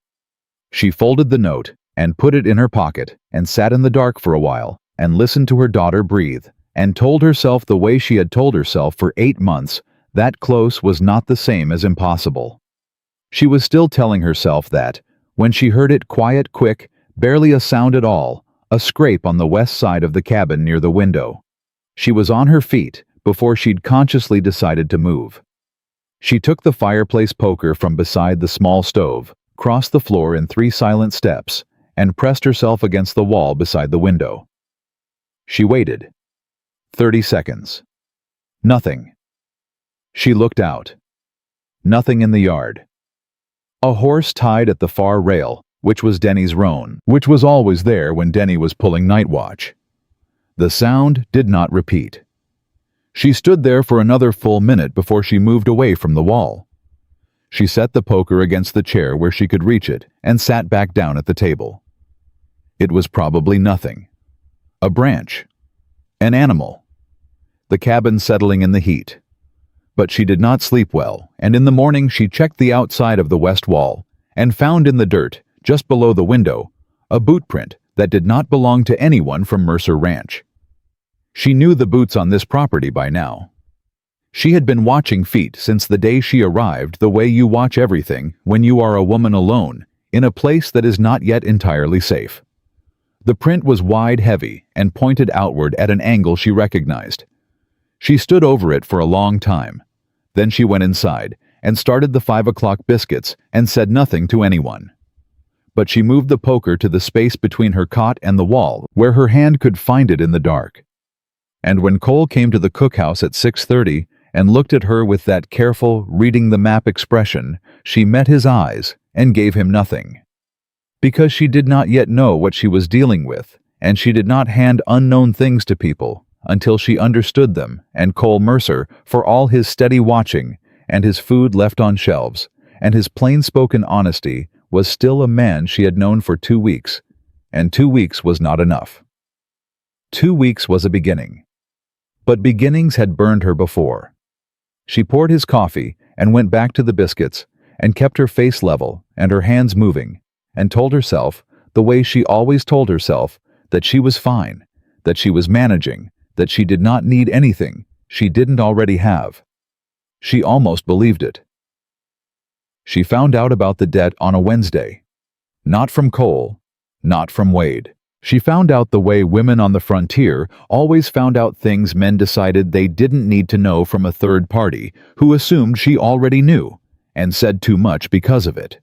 She folded the note and put it in her pocket and sat in the dark for a while and listened to her daughter breathe and told herself, the way she had told herself for 8 months, that close was not the same as impossible. She was still telling herself that, when she heard it, quiet, quick, barely a sound at all, a scrape on the west side of the cabin near the window. She was on her feet before she'd consciously decided to move. She took the fireplace poker from beside the small stove, crossed the floor in 3 silent steps, and pressed herself against the wall beside the window. She waited. 30 seconds. Nothing. She looked out. Nothing in the yard. A horse tied at the far rail, which was Denny's roan, which was always there when Denny was pulling night watch. The sound did not repeat. She stood there for another full minute before she moved away from the wall. She set the poker against the chair where she could reach it and sat back down at the table. It was probably nothing. A branch. An animal. The cabin settling in the heat. But she did not sleep well, and in the morning she checked the outside of the west wall and found in the dirt, just below the window, a boot print that did not belong to anyone from Mercer Ranch. She knew the boots on this property by now. She had been watching feet since the day she arrived, the way you watch everything when you are a woman alone in a place that is not yet entirely safe. The print was wide, heavy, and pointed outward at an angle she recognized. She stood over it for a long time. Then she went inside and started the 5 o'clock biscuits and said nothing to anyone. But she moved the poker to the space between her cot and the wall where her hand could find it in the dark. And when Cole came to the cookhouse at 6:30 and looked at her with that careful, reading the map expression, she met his eyes and gave him nothing. Because she did not yet know what she was dealing with, and she did not hand unknown things to people until she understood them, and Cole Mercer, for all his steady watching, and his food left on shelves, and his plain-spoken honesty, was still a man she had known for 2 weeks, and 2 weeks was not enough. 2 weeks was a beginning. But beginnings had burned her before. She poured his coffee and went back to the biscuits and kept her face level and her hands moving and told herself, the way she always told herself, that she was fine, that she was managing, that she did not need anything she didn't already have. She almost believed it. She found out about the debt on a Wednesday. Not from Cole, not from Wade. She found out the way women on the frontier always found out things men decided they didn't need to know from a third party who assumed she already knew and said too much because of it.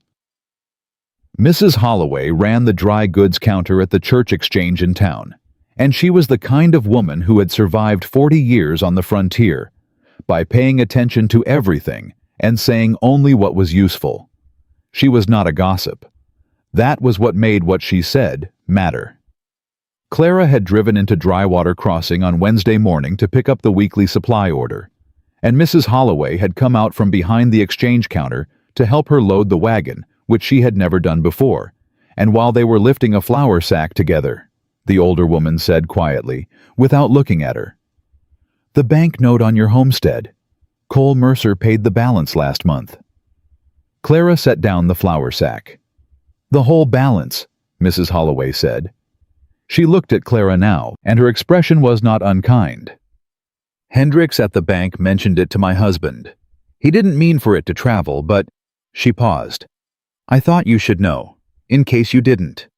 Mrs. Holloway ran the dry goods counter at the church exchange in town, and she was the kind of woman who had survived 40 years on the frontier by paying attention to everything and saying only what was useful. She was not a gossip. That was what made what she said matter. Clara had driven into Drywater Crossing on Wednesday morning to pick up the weekly supply order, and Mrs. Holloway had come out from behind the exchange counter to help her load the wagon, which she had never done before, and while they were lifting a flour sack together, the older woman said quietly, without looking at her. "The bank note on your homestead. Cole Mercer paid the balance last month." Clara set down the flour sack. "The whole balance," Mrs. Holloway said. She looked at Clara now, and her expression was not unkind. "Hendricks at the bank mentioned it to my husband. He didn't mean for it to travel, but—" She paused. "I thought you should know, in case you didn't."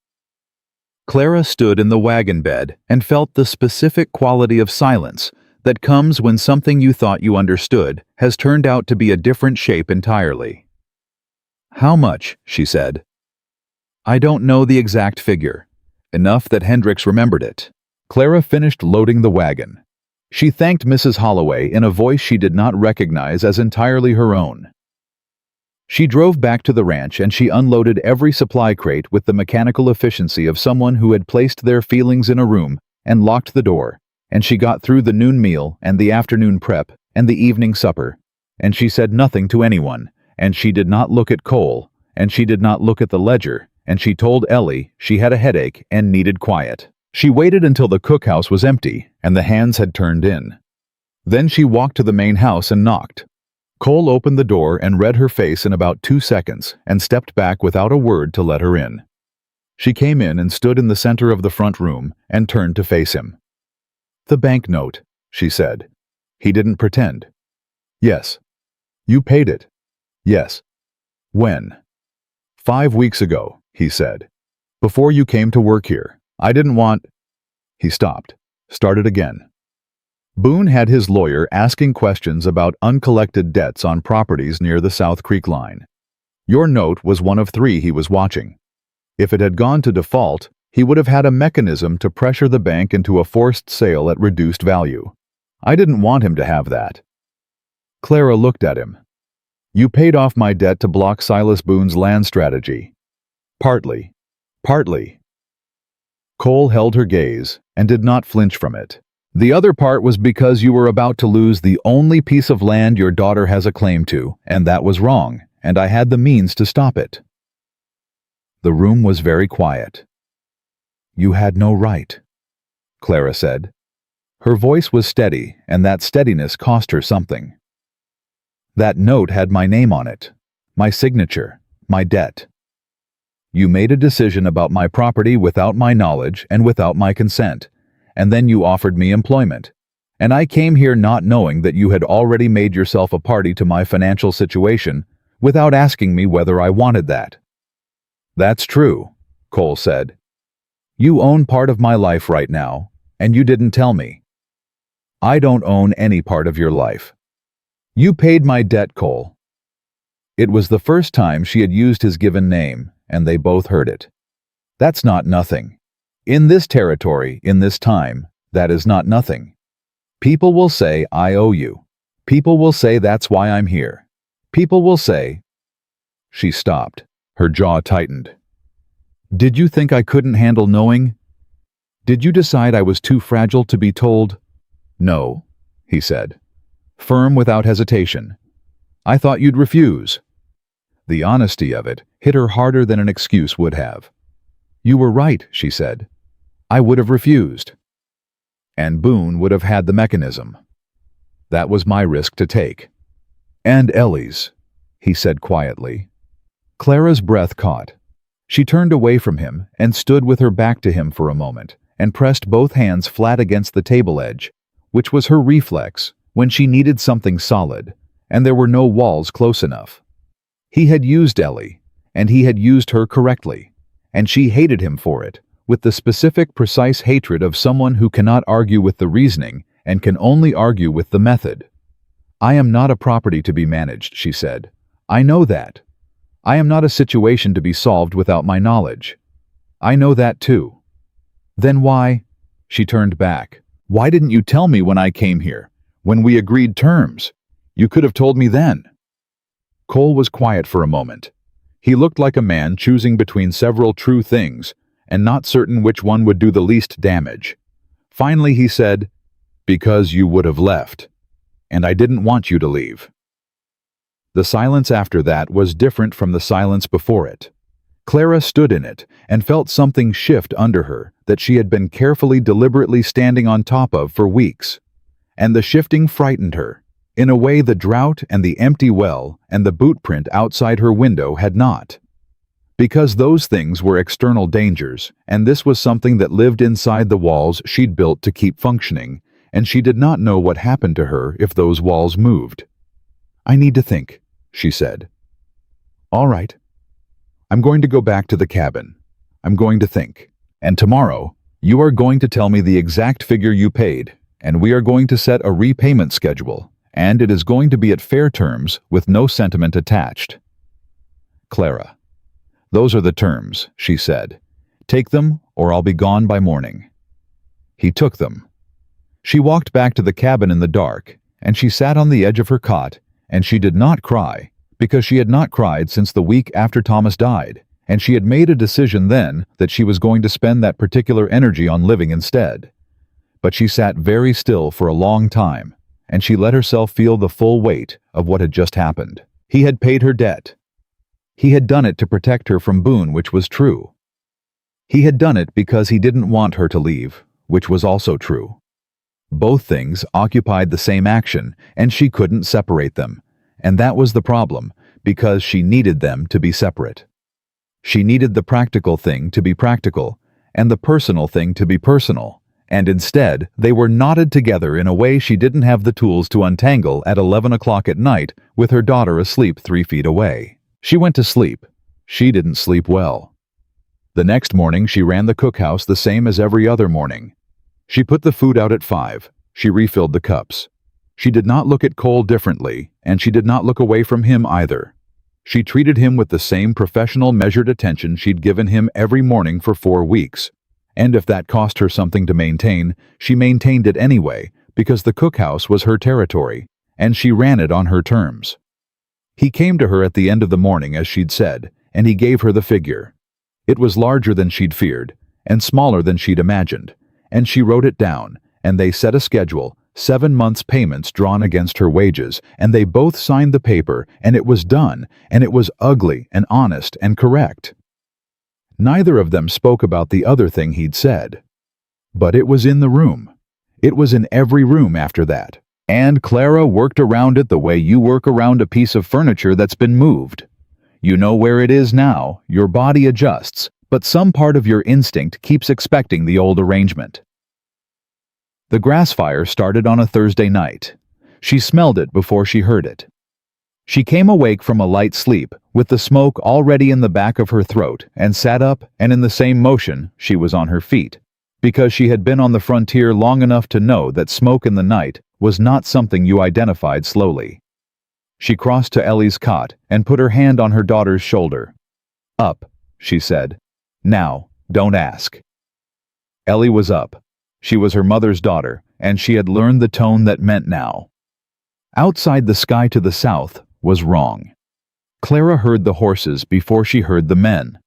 Clara stood in the wagon bed and felt the specific quality of silence that comes when something you thought you understood has turned out to be a different shape entirely. "How much?" she said. "I don't know the exact figure. Enough that Hendricks remembered it." Clara finished loading the wagon. She thanked Mrs. Holloway in a voice she did not recognize as entirely her own. She drove back to the ranch and she unloaded every supply crate with the mechanical efficiency of someone who had placed their feelings in a room and locked the door, and she got through the noon meal and the afternoon prep and the evening supper, and she said nothing to anyone, and she did not look at Cole, and she did not look at the ledger, and she told Ellie she had a headache and needed quiet. She waited until the cookhouse was empty and the hands had turned in. Then she walked to the main house and knocked. Cole opened the door and read her face in about 2 seconds and stepped back without a word to let her in. She came in and stood in the center of the front room and turned to face him. "The bank note," she said. He didn't pretend. "Yes." "You paid it?" "Yes." "When?" "5 weeks ago," he said. "Before you came to work here. I didn't want—" He stopped, started again. Boone had his lawyer asking questions about uncollected debts on properties near the South Creek line. Your note was one of 3 he was watching. If it had gone to default, he would have had a mechanism to pressure the bank into a forced sale at reduced value. I didn't want him to have that. Clara looked at him. "You paid off my debt to block Silas Boone's land strategy." "Partly. Partly." Cole held her gaze and did not flinch from it. "The other part was because you were about to lose the only piece of land your daughter has a claim to, and that was wrong, and I had the means to stop it." The room was very quiet. "You had no right," Clara said. Her voice was steady, and that steadiness cost her something. "That note had my name on it, my signature, my debt. You made a decision about my property without my knowledge and without my consent, and then you offered me employment, and I came here not knowing that you had already made yourself a party to my financial situation without asking me whether I wanted that." "That's true," Cole said. "You own part of my life right now, and you didn't tell me. I don't own any part of your life. You paid my debt, Cole." It was the first time she had used his given name, and they both heard it. "That's not nothing. In this territory, in this time, that is not nothing. People will say I owe you. People will say that's why I'm here. People will say—" She stopped. Her jaw tightened. "Did you think I couldn't handle knowing? Did you decide I was too fragile to be told?" "No," he said, firm without hesitation. "I thought you'd refuse." The honesty of it hit her harder than an excuse would have. "You were right," she said. "I would have refused. And Boone would have had the mechanism. That was my risk to take." "And Ellie's," he said quietly. Clara's breath caught. She turned away from him and stood with her back to him for a moment and pressed both hands flat against the table edge, which was her reflex when she needed something solid, and there were no walls close enough. He had used Ellie, and he had used her correctly, and she hated him for it, with the specific, precise hatred of someone who cannot argue with the reasoning and can only argue with the method. "I am not a property to be managed," she said. "I know that. I am not a situation to be solved without my knowledge. I know that too." "Then why—" She turned back. "Why didn't you tell me when I came here, when we agreed terms? You could have told me then." Cole was quiet for a moment. He looked like a man choosing between several true things and not certain which one would do the least damage. Finally he said, "Because you would have left, and I didn't want you to leave." The silence after that was different from the silence before it. Clara stood in it and felt something shift under her that she had been carefully, deliberately standing on top of for weeks. And the shifting frightened her, in a way the drought and the empty well and the boot print outside her window had not. Because those things were external dangers, and this was something that lived inside the walls she'd built to keep functioning, and she did not know what happened to her if those walls moved. "I need to think," she said. "All right. I'm going to go back to the cabin. I'm going to think. And tomorrow, you are going to tell me the exact figure you paid, and we are going to set a repayment schedule, and it is going to be at fair terms with no sentiment attached." "Clara, those are the terms," she said. "Take them, or I'll be gone by morning." He took them. She walked back to the cabin in the dark, and she sat on the edge of her cot, and she did not cry, because she had not cried since the week after Thomas died, and she had made a decision then that she was going to spend that particular energy on living instead. But she sat very still for a long time, and she let herself feel the full weight of what had just happened. He had paid her debt. He had done it to protect her from Boone, which was true. He had done it because he didn't want her to leave, which was also true. Both things occupied the same action, and she couldn't separate them. And that was the problem, because she needed them to be separate. She needed the practical thing to be practical, and the personal thing to be personal, and instead they were knotted together in a way she didn't have the tools to untangle at 11 o'clock at night with her daughter asleep 3 feet away. She went to sleep. She didn't sleep well. The next morning she ran the cookhouse the same as every other morning. She put the food out at 5. She refilled the cups. She did not look at Cole differently, and she did not look away from him either. She treated him with the same professional, measured attention she'd given him every morning for 4 weeks. And if that cost her something to maintain, she maintained it anyway, because the cookhouse was her territory, and she ran it on her terms. He came to her at the end of the morning, as she'd said, and he gave her the figure. It was larger than she'd feared, and smaller than she'd imagined, and she wrote it down, and they set a schedule, 7 months' payments drawn against her wages, and they both signed the paper, and it was done, and it was ugly and honest and correct. Neither of them spoke about the other thing he'd said. But it was in the room. It was in every room after that. And Clara worked around it the way you work around a piece of furniture that's been moved. You know where it is now, your body adjusts, but some part of your instinct keeps expecting the old arrangement. The grass fire started on a Thursday night. She smelled it before she heard it. She came awake from a light sleep, with the smoke already in the back of her throat, and sat up, and in the same motion, she was on her feet, because she had been on the frontier long enough to know that smoke in the night was not something you identified slowly. She crossed to Ellie's cot and put her hand on her daughter's shoulder. "Up," she said. "Now, don't ask." Ellie was up. She was her mother's daughter, and she had learned the tone that meant now. Outside, the sky to the south was wrong. Clara heard the horses before she heard the men.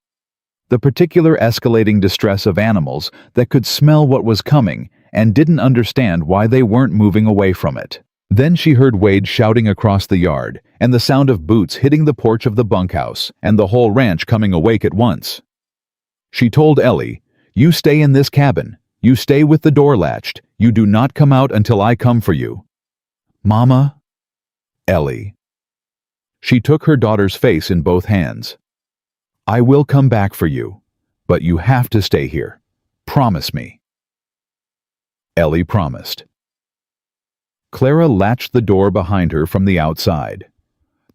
The particular escalating distress of animals that could smell what was coming and didn't understand why they weren't moving away from it. Then she heard Wade shouting across the yard, and the sound of boots hitting the porch of the bunkhouse, and the whole ranch coming awake at once. She told Ellie, "You stay in this cabin. You stay with the door latched. You do not come out until I come for you." "Mama?" "Ellie." She took her daughter's face in both hands. "I will come back for you, but you have to stay here. Promise me." Ellie promised. Clara latched the door behind her from the outside.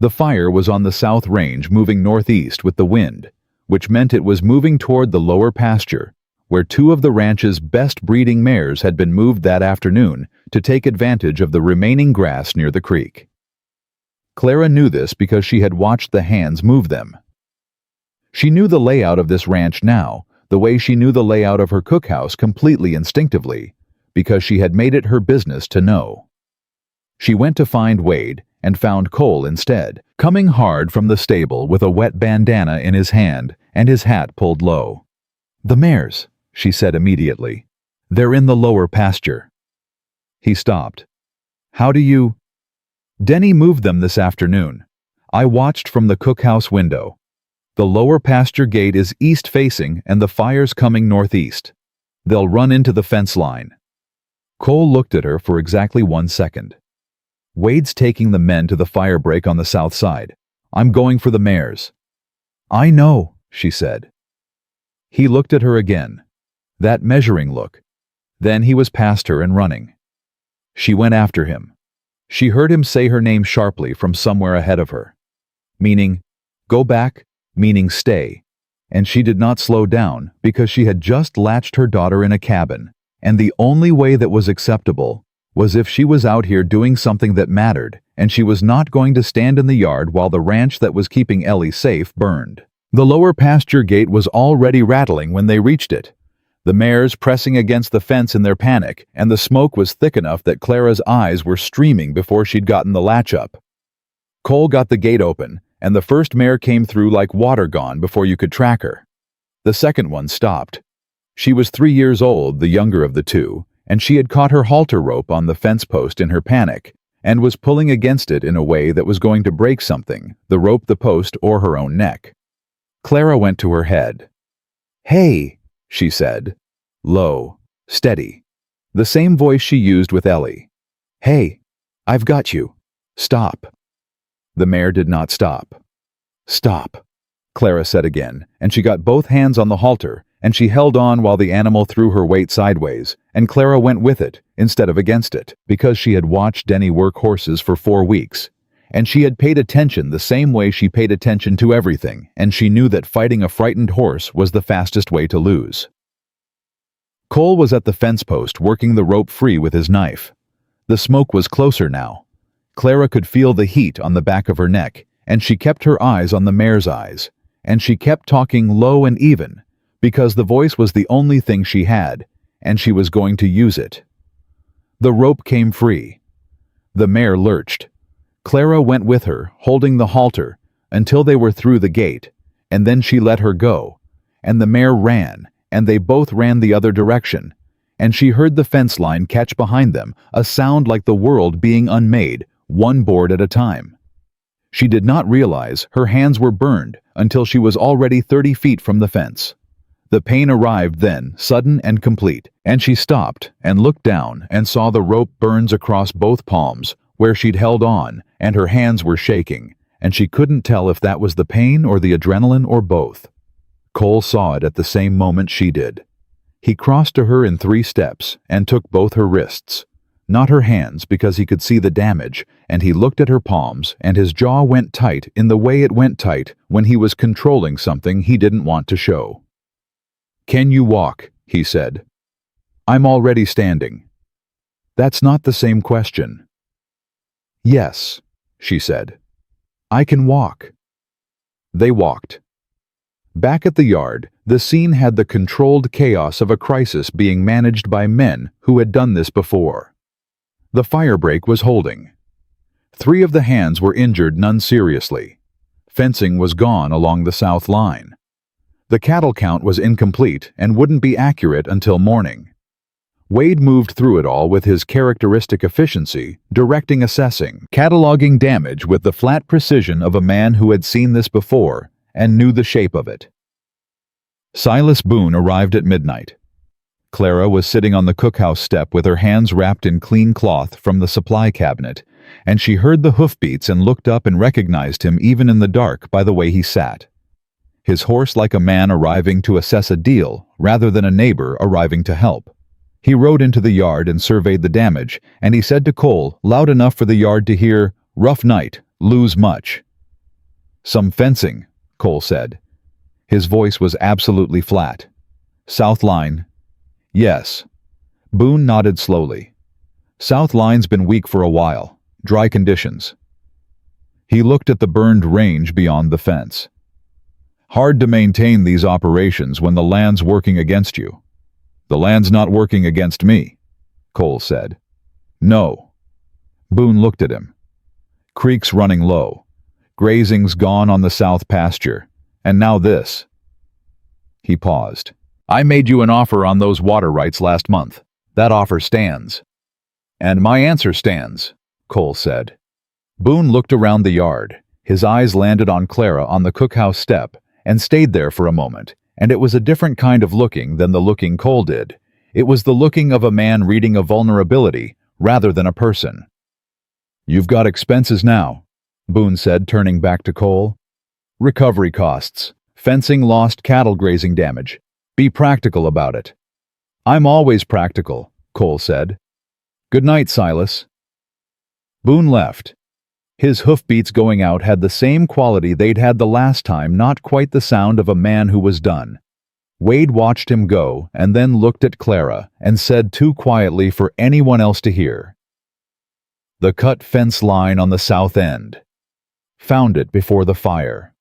The fire was on the south range, moving northeast with the wind, which meant it was moving toward the lower pasture, where 2 of the ranch's best breeding mares had been moved that afternoon to take advantage of the remaining grass near the creek. Clara knew this because she had watched the hands move them. She knew the layout of this ranch now, the way she knew the layout of her cookhouse completely instinctively, because she had made it her business to know. She went to find Wade and found Cole instead, coming hard from the stable with a wet bandana in his hand and his hat pulled low. "The mares," she said immediately. "They're in the lower pasture." He stopped. "How do you—" "Denny moved them this afternoon. I watched from the cookhouse window. The lower pasture gate is east-facing and the fire's coming northeast. They'll run into the fence line." Cole looked at her for exactly 1 second. "Wade's taking the men to the fire break on the south side. I'm going for the mares." "I know," she said. He looked at her again. That measuring look. Then he was past her and running. She went after him. She heard him say her name sharply from somewhere ahead of her. Meaning, go back, meaning stay. And she did not slow down because she had just latched her daughter in a cabin, and the only way that was acceptable was if she was out here doing something that mattered, and she was not going to stand in the yard while the ranch that was keeping Ellie safe burned. The lower pasture gate was already rattling when they reached it, the mares pressing against the fence in their panic, and the smoke was thick enough that Clara's eyes were streaming before she'd gotten the latch up. Cole got the gate open, and the first mare came through like water gone before you could track her. The second one stopped. She was 3 years old, the younger of the two, and she had caught her halter rope on the fence post in her panic, and was pulling against it in a way that was going to break something, the rope, the post, or her own neck. Clara went to her head. "Hey," she said, low, steady, the same voice she used with Ellie. "Hey, I've got you. Stop." The mare did not stop. "Stop," Clara said again, and she got both hands on the halter, and she held on while the animal threw her weight sideways, and Clara went with it instead of against it, because she had watched Denny work horses for 4 weeks, and she had paid attention the same way she paid attention to everything, and she knew that fighting a frightened horse was the fastest way to lose. Cole was at the fence post working the rope free with his knife. The smoke was closer now. Clara could feel the heat on the back of her neck, and she kept her eyes on the mare's eyes, and she kept talking low and even, because the voice was the only thing she had, and she was going to use it. The rope came free. The mare lurched. Clara went with her, holding the halter, until they were through the gate, and then she let her go, and the mare ran, and they both ran the other direction, and she heard the fence line catch behind them, a sound like the world being unmade, one board at a time. She did not realize her hands were burned until she was already 30 feet from the fence. The pain arrived then, sudden and complete, and she stopped and looked down and saw the rope burns across both palms, where she'd held on, and her hands were shaking, and she couldn't tell if that was the pain or the adrenaline or both. Cole saw it at the same moment she did. He crossed to her in 3 steps and took both her wrists, not her hands because he could see the damage, and he looked at her palms, and his jaw went tight in the way it went tight when he was controlling something he didn't want to show. "Can you walk?" he said. "I'm already standing." "That's not the same question." "Yes," she said. "I can walk." They walked. Back at the yard, the scene had the controlled chaos of a crisis being managed by men who had done this before. The fire break was holding. 3 of the hands were injured, none seriously. Fencing was gone along the south line. The cattle count was incomplete and wouldn't be accurate until morning. Wade moved through it all with his characteristic efficiency, directing, assessing, cataloging damage with the flat precision of a man who had seen this before and knew the shape of it. Silas Boone arrived at midnight. Clara was sitting on the cookhouse step with her hands wrapped in clean cloth from the supply cabinet, and she heard the hoofbeats and looked up and recognized him even in the dark by the way he sat. His horse like a man arriving to assess a deal rather than a neighbor arriving to help. He rode into the yard and surveyed the damage, and he said to Cole, loud enough for the yard to hear, "Rough night, lose much." "Some fencing," Cole said. His voice was absolutely flat. "South line?" "Yes." Boone nodded slowly. "South line's been weak for a while. Dry conditions." He looked at the burned range beyond the fence. "Hard to maintain these operations when the land's working against you." "The land's not working against me," Cole said. "No." Boone looked at him. "Creek's running low. Grazing's gone on the south pasture. And now this." He paused. "I made you an offer on those water rights last month. That offer stands." "And my answer stands," Cole said. Boone looked around the yard. His eyes landed on Clara on the cookhouse step, and stayed there for a moment, and it was a different kind of looking than the looking Cole did. It was the looking of a man reading a vulnerability rather than a person. "You've got expenses now," Boone said, turning back to Cole. "Recovery costs, fencing lost cattle grazing damage. Be practical about it." "I'm always practical," Cole said. "Good night, Silas." Boone left. His hoofbeats going out had the same quality they'd had the last time, not quite the sound of a man who was done. Wade watched him go and then looked at Clara and said too quietly for anyone else to hear, "The cut fence line on the south end. Found it before the fire.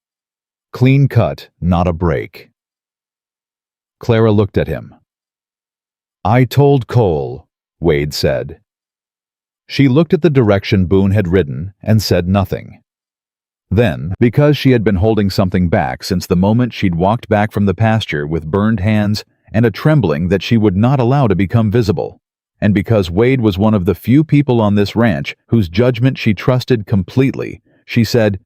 Clean cut, not a break." Clara looked at him. "I told Cole," Wade said. She looked at the direction Boone had ridden and said nothing. Then, because she had been holding something back since the moment she'd walked back from the pasture with burned hands and a trembling that she would not allow to become visible, and because Wade was one of the few people on this ranch whose judgment she trusted completely, she said,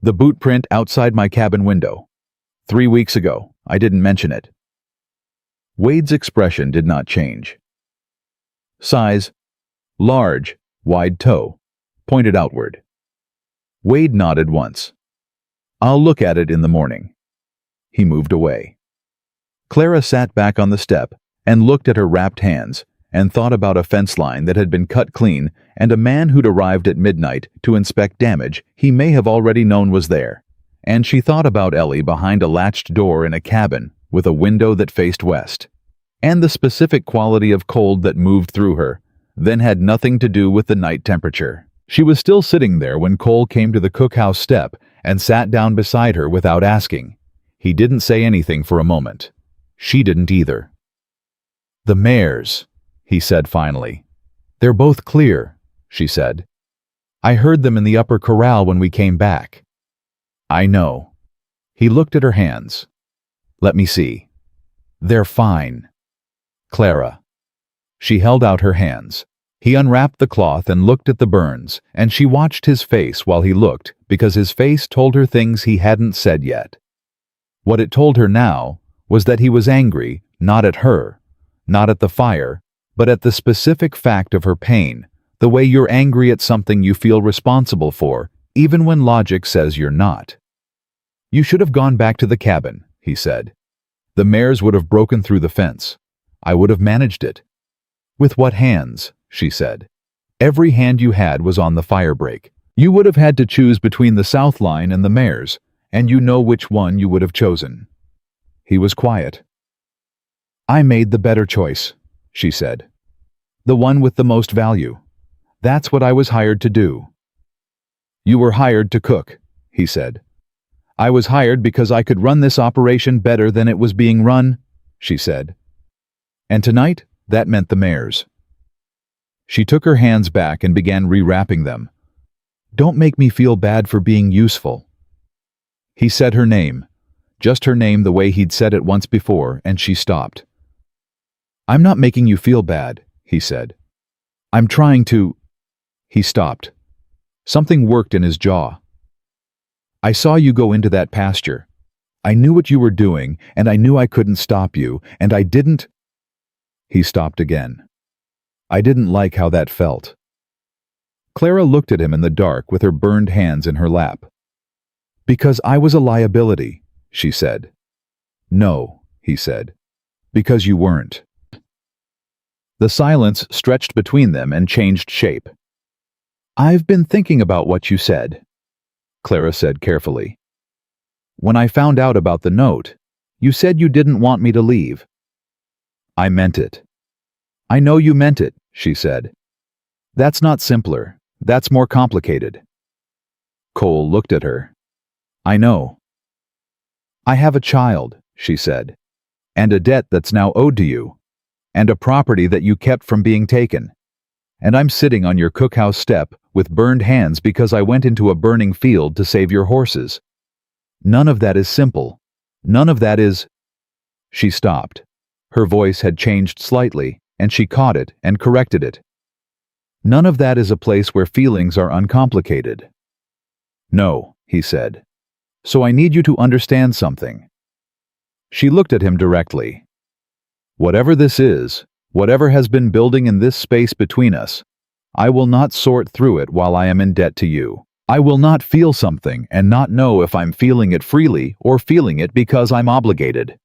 "The boot print outside my cabin window. 3 weeks ago. I didn't mention it." Wade's expression did not change. "Size, large, wide toe, pointed outward." Wade nodded once. "I'll look at it in the morning." He moved away. Clara sat back on the step and looked at her wrapped hands and thought about a fence line that had been cut clean and a man who'd arrived at midnight to inspect damage he may have already known was there. And she thought about Ellie behind a latched door in a cabin with a window that faced west. And the specific quality of cold that moved through her then had nothing to do with the night temperature. She was still sitting there when Cole came to the cookhouse step and sat down beside her without asking. He didn't say anything for a moment. She didn't either. "The mares," he said finally. "They're both clear," she said. "I heard them in the upper corral when we came back." "I know." He looked at her hands. "Let me see. They're fine." "Clara." She held out her hands. He unwrapped the cloth and looked at the burns, and she watched his face while he looked, because his face told her things he hadn't said yet. What it told her now was that he was angry, not at her, not at the fire, but at the specific fact of her pain, the way you're angry at something you feel responsible for, even when logic says you're not. "You should have gone back to the cabin," he said. "The mares would have broken through the fence. I would have managed it." "With what hands?" she said. "Every hand you had was on the fire break. You would have had to choose between the south line and the mares, and you know which one you would have chosen." He was quiet. "I made the better choice," she said. "The one with the most value. That's what I was hired to do." "You were hired to cook," he said. "I was hired because I could run this operation better than it was being run," she said. "And tonight, that meant the mares." She took her hands back and began rewrapping them. "Don't make me feel bad for being useful." He said her name, just her name the way he'd said it once before, and she stopped. "I'm not making you feel bad," he said. "I'm trying to—" He stopped. Something worked in his jaw. "I saw you go into that pasture. I knew what you were doing, and I knew I couldn't stop you, and I didn't—" He stopped again. "I didn't like how that felt." Clara looked at him in the dark with her burned hands in her lap. "Because I was a liability," she said. "No," he said. "Because you weren't." The silence stretched between them and changed shape. "I've been thinking about what you said," Clara said carefully. "When I found out about the note, you said you didn't want me to leave." "I meant it." "I know you meant it," she said. "That's not simpler. That's more complicated." Cole looked at her. "I know." "I have a child," she said, "and a debt that's now owed to you, and a property that you kept from being taken. And I'm sitting on your cookhouse step with burned hands because I went into a burning field to save your horses. None of that is simple. None of that is—" She stopped. Her voice had changed slightly, and she caught it and corrected it. "None of that is a place where feelings are uncomplicated." "No," he said. So I need you to understand something. She looked at him directly. Whatever this is, whatever has been building in this space between us, I will not sort through it while I am in debt to you. I will not feel something and not know if I'm feeling it freely or feeling it because I'm obligated.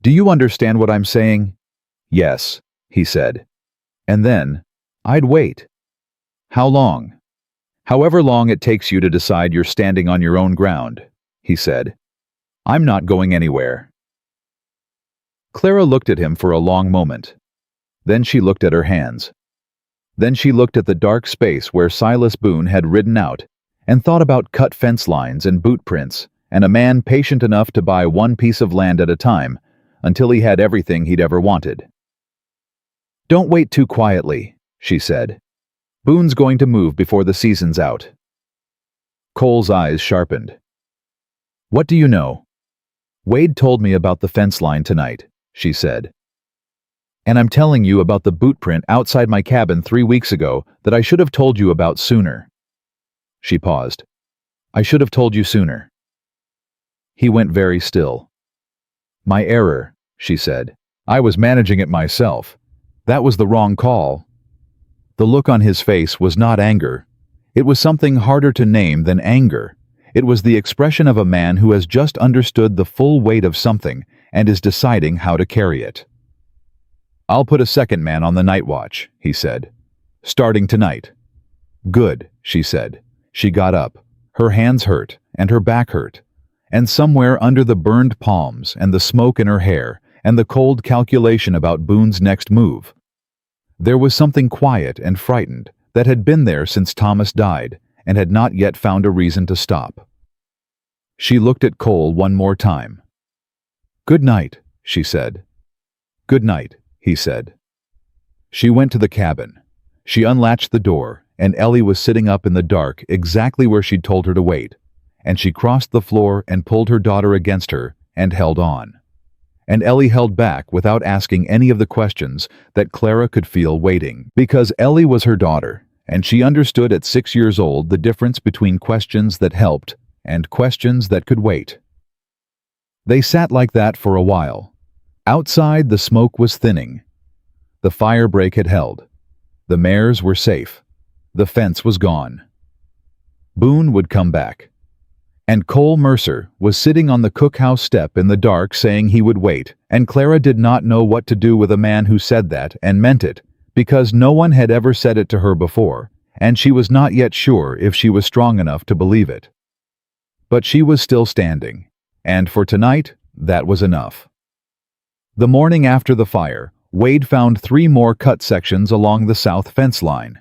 Do you understand what I'm saying? Yes, he said. And then, I'd wait. How long? However long it takes you to decide you're standing on your own ground, he said. I'm not going anywhere. Clara looked at him for a long moment. Then she looked at her hands. Then she looked at the dark space where Silas Boone had ridden out and thought about cut fence lines and boot prints and a man patient enough to buy one piece of land at a time until he had everything he'd ever wanted. Don't wait too quietly, she said. Boone's going to move before the season's out. Cole's eyes sharpened. What do you know? Wade told me about the fence line tonight, she said. And I'm telling you about the boot print outside my cabin 3 weeks ago that I should have told you about sooner. She paused. I should have told you sooner. He went very still. My error, she said. I was managing it myself. That was the wrong call. The look on his face was not anger. It was something harder to name than anger. It was the expression of a man who has just understood the full weight of something and is deciding how to carry it. I'll put a second man on the night watch, he said. Starting tonight. Good, she said. She got up. Her hands hurt, and her back hurt. And somewhere under the burned palms and the smoke in her hair and the cold calculation about Boone's next move, there was something quiet and frightened that had been there since Thomas died and had not yet found a reason to stop. She looked at Cole one more time. Good night, she said. Good night, he said. She went to the cabin. She unlatched the door, and Ellie was sitting up in the dark exactly where she'd told her to wait, and she crossed the floor and pulled her daughter against her and held on. And Ellie held back without asking any of the questions that Clara could feel waiting, because Ellie was her daughter, and she understood at 6 years old the difference between questions that helped and questions that could wait. They sat like that for a while. Outside, the smoke was thinning. The fire break had held. The mares were safe. The fence was gone. Boone would come back. And Cole Mercer was sitting on the cookhouse step in the dark saying he would wait, and Clara did not know what to do with a man who said that and meant it, because no one had ever said it to her before, and she was not yet sure if she was strong enough to believe it. But she was still standing, and for tonight, that was enough. The morning after the fire, Wade found 3 more cut sections along the south fence line.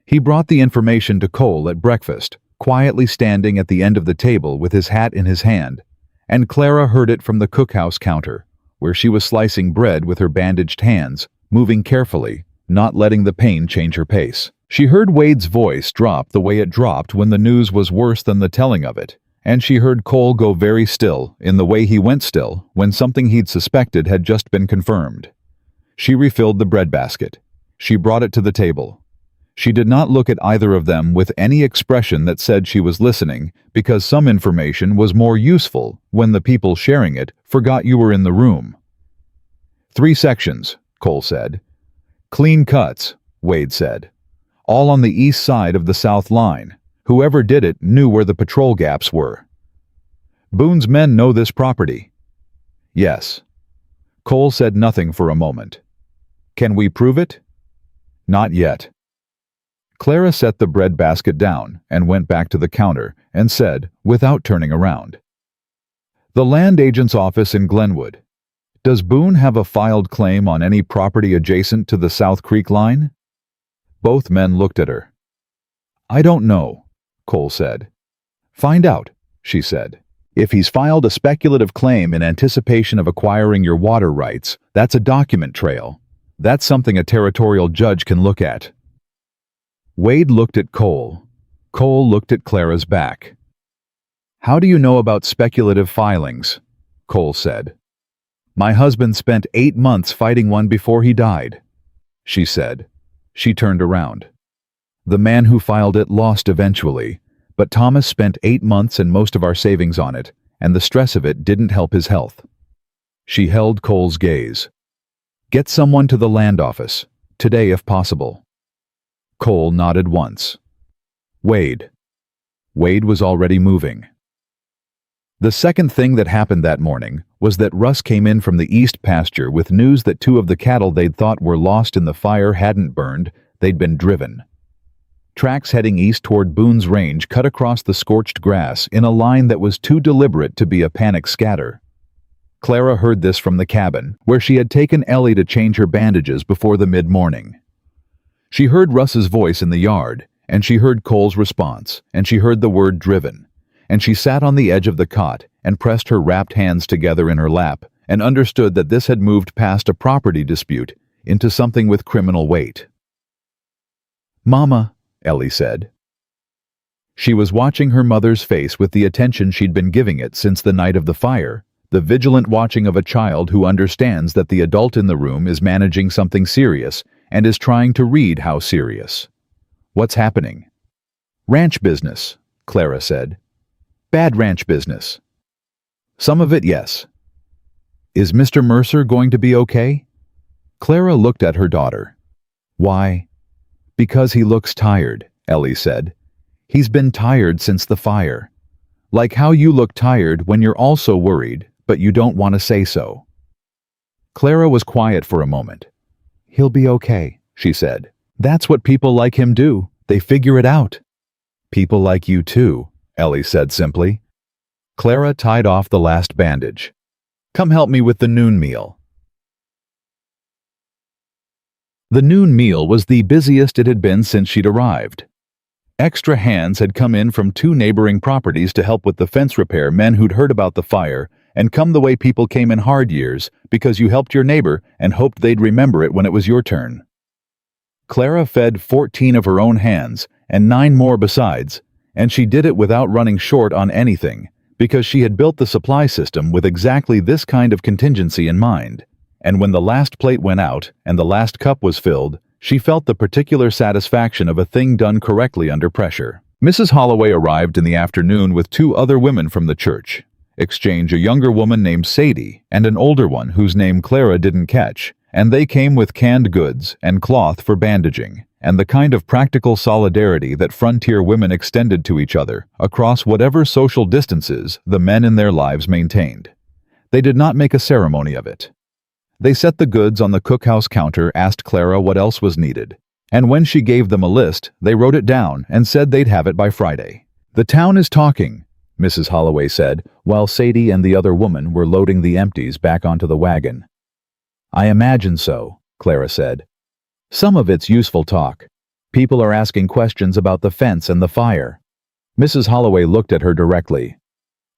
He brought the information to Cole at breakfast, quietly standing at the end of the table with his hat in his hand, and Clara heard it from the cookhouse counter, where she was slicing bread with her bandaged hands, moving carefully, not letting the pain change her pace. She heard Wade's voice drop the way it dropped when the news was worse than the telling of it, and she heard Cole go very still in the way he went still when something he'd suspected had just been confirmed. She refilled the breadbasket. She brought it to the table. She did not look at either of them with any expression that said she was listening, because some information was more useful when the people sharing it forgot you were in the room. 3 sections, Cole said. Clean cuts, Wade said. All on the east side of the south line. Whoever did it knew where the patrol gaps were. Boone's men know this property. Yes. Cole said nothing for a moment. Can we prove it? Not yet. Clara set the breadbasket down and went back to the counter and said, without turning around, The land agent's office in Glenwood. Does Boone have a filed claim on any property adjacent to the South Creek line? Both men looked at her. I don't know, Cole said. Find out, she said. If he's filed a speculative claim in anticipation of acquiring your water rights, that's a document trail. That's something a territorial judge can look at. Wade looked at Cole. Cole looked at Clara's back. How do you know about speculative filings? Cole said. My husband spent 8 months fighting one before he died, she said. She turned around. The man who filed it lost eventually, But Thomas spent 8 months and most of our savings on it, and the stress of it didn't help his health. She held Cole's gaze. Get someone to the land office, today if possible. Cole nodded once. Wade. Wade was already moving. The second thing that happened that morning was that Russ came in from the east pasture with news that 2 of the cattle they'd thought were lost in the fire hadn't burned, they'd been driven. Tracks heading east toward Boone's Range cut across the scorched grass in a line that was too deliberate to be a panic scatter. Clara heard this from the cabin, where she had taken Ellie to change her bandages before the mid-morning. She heard Russ's voice in the yard, and she heard Cole's response, and she heard the word driven, and she sat on the edge of the cot and pressed her wrapped hands together in her lap and understood that this had moved past a property dispute into something with criminal weight. "Mama," Ellie said. She was watching her mother's face with the attention she'd been giving it since the night of the fire, the vigilant watching of a child who understands that the adult in the room is managing something serious and is trying to read how serious. "What's happening?" "Ranch business," Clara said. "Bad ranch business." "Some of it, yes." "Is Mr. Mercer going to be okay?" Clara looked at her daughter. "Why?" "Because he looks tired," Ellie said. "He's been tired since the fire. Like how you look tired when you're also worried, but you don't want to say so." Clara was quiet for a moment. "He'll be okay," she said. "That's what people like him do. They figure it out." "People like you too," Ellie said simply. Clara tied off the last bandage. "Come help me with the noon meal." The noon meal was the busiest it had been since she'd arrived. Extra hands had come in from 2 neighboring properties to help with the fence repair, men who'd heard about the fire and come the way people came in hard years because you helped your neighbor and hoped they'd remember it when it was your turn. Clara fed 14 of her own hands and 9 more besides, and she did it without running short on anything because she had built the supply system with exactly this kind of contingency in mind. And when the last plate went out and the last cup was filled, she felt the particular satisfaction of a thing done correctly under pressure. Mrs. Holloway arrived in the afternoon with 2 other women from the church, Exchange, a younger woman named Sadie, and an older one whose name Clara didn't catch, and they came with canned goods and cloth for bandaging, and the kind of practical solidarity that frontier women extended to each other across whatever social distances the men in their lives maintained. They did not make a ceremony of it. They set the goods on the cookhouse counter, asked Clara what else was needed, and when she gave them a list, they wrote it down and said they'd have it by Friday. "The town is talking," Mrs. Holloway said, while Sadie and the other woman were loading the empties back onto the wagon. "I imagine so," Clara said. "Some of it's useful talk. People are asking questions about the fence and the fire." Mrs. Holloway looked at her directly.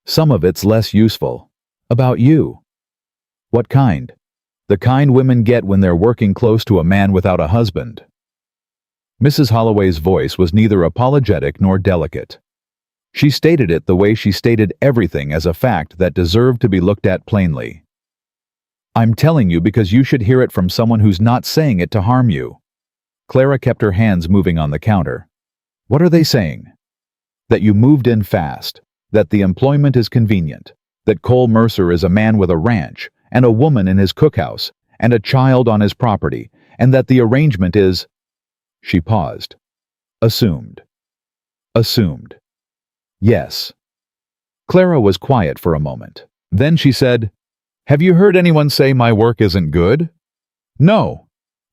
"Some of it's less useful. About you." "What kind?" "The kind women get when they're working close to a man without a husband." Mrs. Holloway's voice was neither apologetic nor delicate. She stated it the way she stated everything as a fact that deserved to be looked at plainly. "I'm telling you because you should hear it from someone who's not saying it to harm you." Clara kept her hands moving on the counter. "What are they saying?" "That you moved in fast, that the employment is convenient, that Cole Mercer is a man with a ranch, and a woman in his cookhouse, and a child on his property, and that the arrangement is—" She paused. "Assumed." "Assumed." "Yes." Clara was quiet for a moment. Then she said, "Have you heard anyone say my work isn't good?" "No,"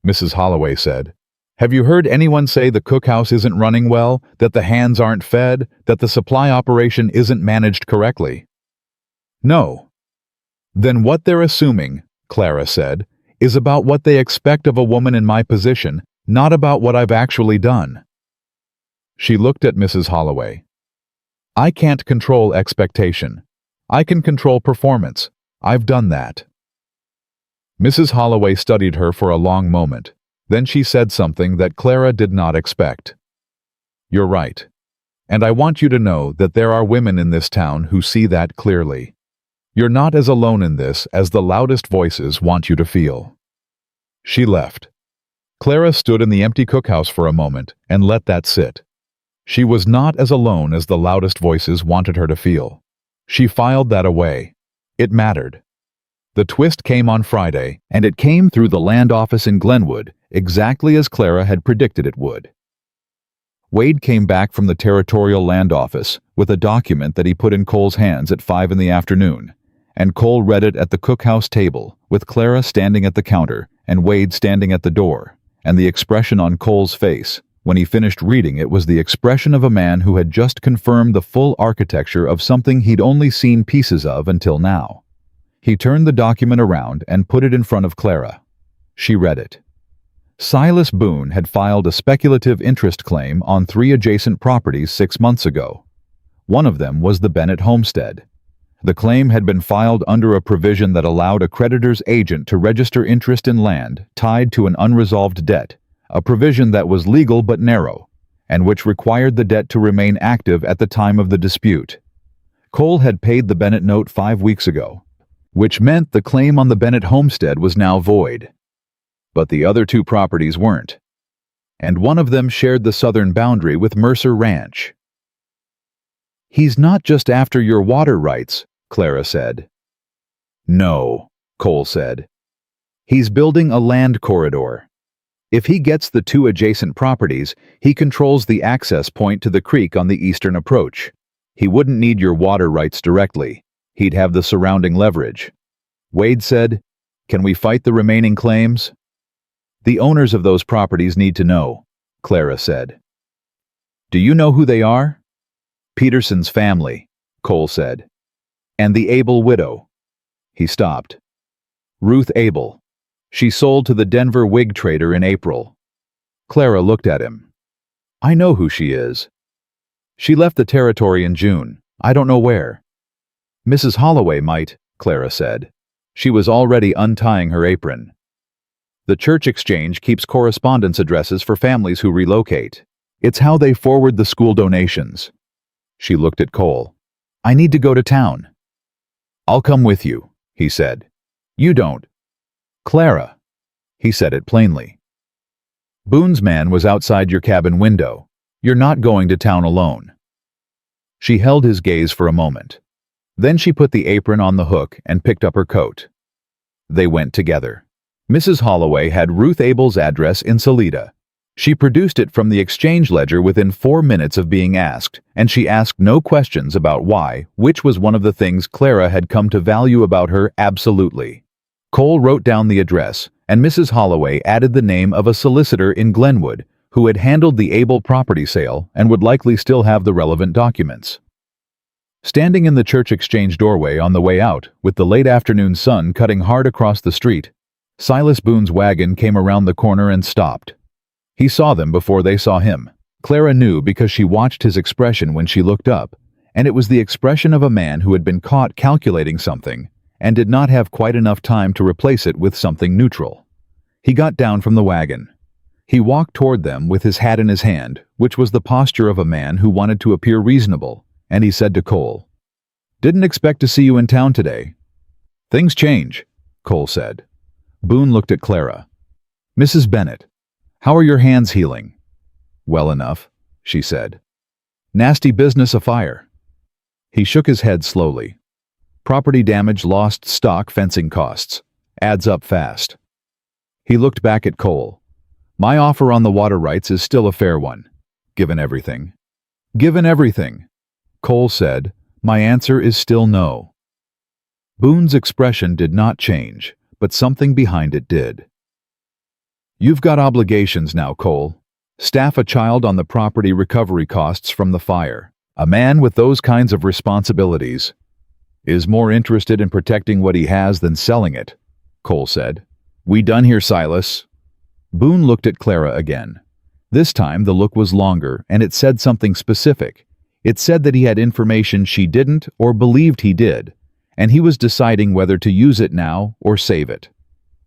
Mrs. Holloway said. "Have you heard anyone say the cookhouse isn't running well, that the hands aren't fed, that the supply operation isn't managed correctly?" "No." "Then what they're assuming," Clara said, "is about what they expect of a woman in my position, not about what I've actually done." She looked at Mrs. Holloway. "I can't control expectation. I can control performance. I've done that." Mrs. Holloway studied her for a long moment. Then she said something that Clara did not expect. "You're right. And I want you to know that there are women in this town who see that clearly. You're not as alone in this as the loudest voices want you to feel." She left. Clara stood in the empty cookhouse for a moment and let that sit. She was not as alone as the loudest voices wanted her to feel. She filed that away. It mattered. The twist came on Friday, and it came through the land office in Glenwood, exactly as Clara had predicted it would. Wade came back from the territorial land office with a document that he put in Cole's hands at 5 in the afternoon, and Cole read it at the cookhouse table, with Clara standing at the counter and Wade standing at the door, and the expression on Cole's face, when he finished reading it, was the expression of a man who had just confirmed the full architecture of something he'd only seen pieces of until now. He turned the document around and put it in front of Clara. She read it. Silas Boone had filed a speculative interest claim on 3 adjacent properties 6 months ago. One of them was the Bennett homestead. The claim had been filed under a provision that allowed a creditor's agent to register interest in land tied to an unresolved debt, a provision that was legal but narrow, and which required the debt to remain active at the time of the dispute. Cole had paid the Bennett note 5 weeks ago, which meant the claim on the Bennett homestead was now void. But the other 2 properties weren't, and one of them shared the southern boundary with Mercer Ranch. "He's not just after your water rights," Clara said. "No," Cole said. "He's building a land corridor. If he gets the 2 adjacent properties, he controls the access point to the creek on the eastern approach. He wouldn't need your water rights directly. He'd have the surrounding leverage." Wade said, "Can we fight the remaining claims?" "The owners of those properties need to know," Clara said. "Do you know who they are?" "Peterson's family," Cole said. "And the Abel widow." He stopped. "Ruth Abel. She sold to the Denver wig trader in April." Clara looked at him. "I know who she is. She left the territory in June. I don't know where." "Mrs. Holloway might," Clara said. She was already untying her apron. "The church exchange keeps correspondence addresses for families who relocate. It's how they forward the school donations." She looked at Cole. "I need to go to town." "I'll come with you," he said. "You don't." "Clara." He said it plainly. "Boone's man was outside your cabin window. You're not going to town alone." She held his gaze for a moment. Then she put the apron on the hook and picked up her coat. They went together. Mrs. Holloway had Ruth Abel's address in Salida. She produced it from the exchange ledger within 4 minutes of being asked, and she asked no questions about why, which was one of the things Clara had come to value about her absolutely. Cole wrote down the address, and Mrs. Holloway added the name of a solicitor in Glenwood who had handled the Abel property sale and would likely still have the relevant documents. Standing in the church exchange doorway on the way out, with the late afternoon sun cutting hard across the street, Silas Boone's wagon came around the corner and stopped. He saw them before they saw him. Clara knew because she watched his expression when she looked up, and it was the expression of a man who had been caught calculating something and did not have quite enough time to replace it with something neutral. He got down from the wagon. He walked toward them with his hat in his hand, which was the posture of a man who wanted to appear reasonable, and he said to Cole, "Didn't expect to see you in town today." "Things change," Cole said. Boone looked at Clara. "Mrs. Bennett, how are your hands healing?" "Well enough," she said. "Nasty business afire." He shook his head slowly. "Property damage, lost stock, fencing costs. Adds up fast." He looked back at Cole. "My offer on the water rights is still a fair one, given everything." "Given everything," Cole said. "My answer is still no." Boone's expression did not change, but something behind it did. "You've got obligations now, Cole. Staff a child on the property recovery costs from the fire. A man with those kinds of responsibilities is more interested in protecting what he has than selling it," Cole said. "We done here, Silas?" Boone looked at Clara again. This time the look was longer, and it said something specific. It said that he had information she didn't or believed he did, and he was deciding whether to use it now or save it.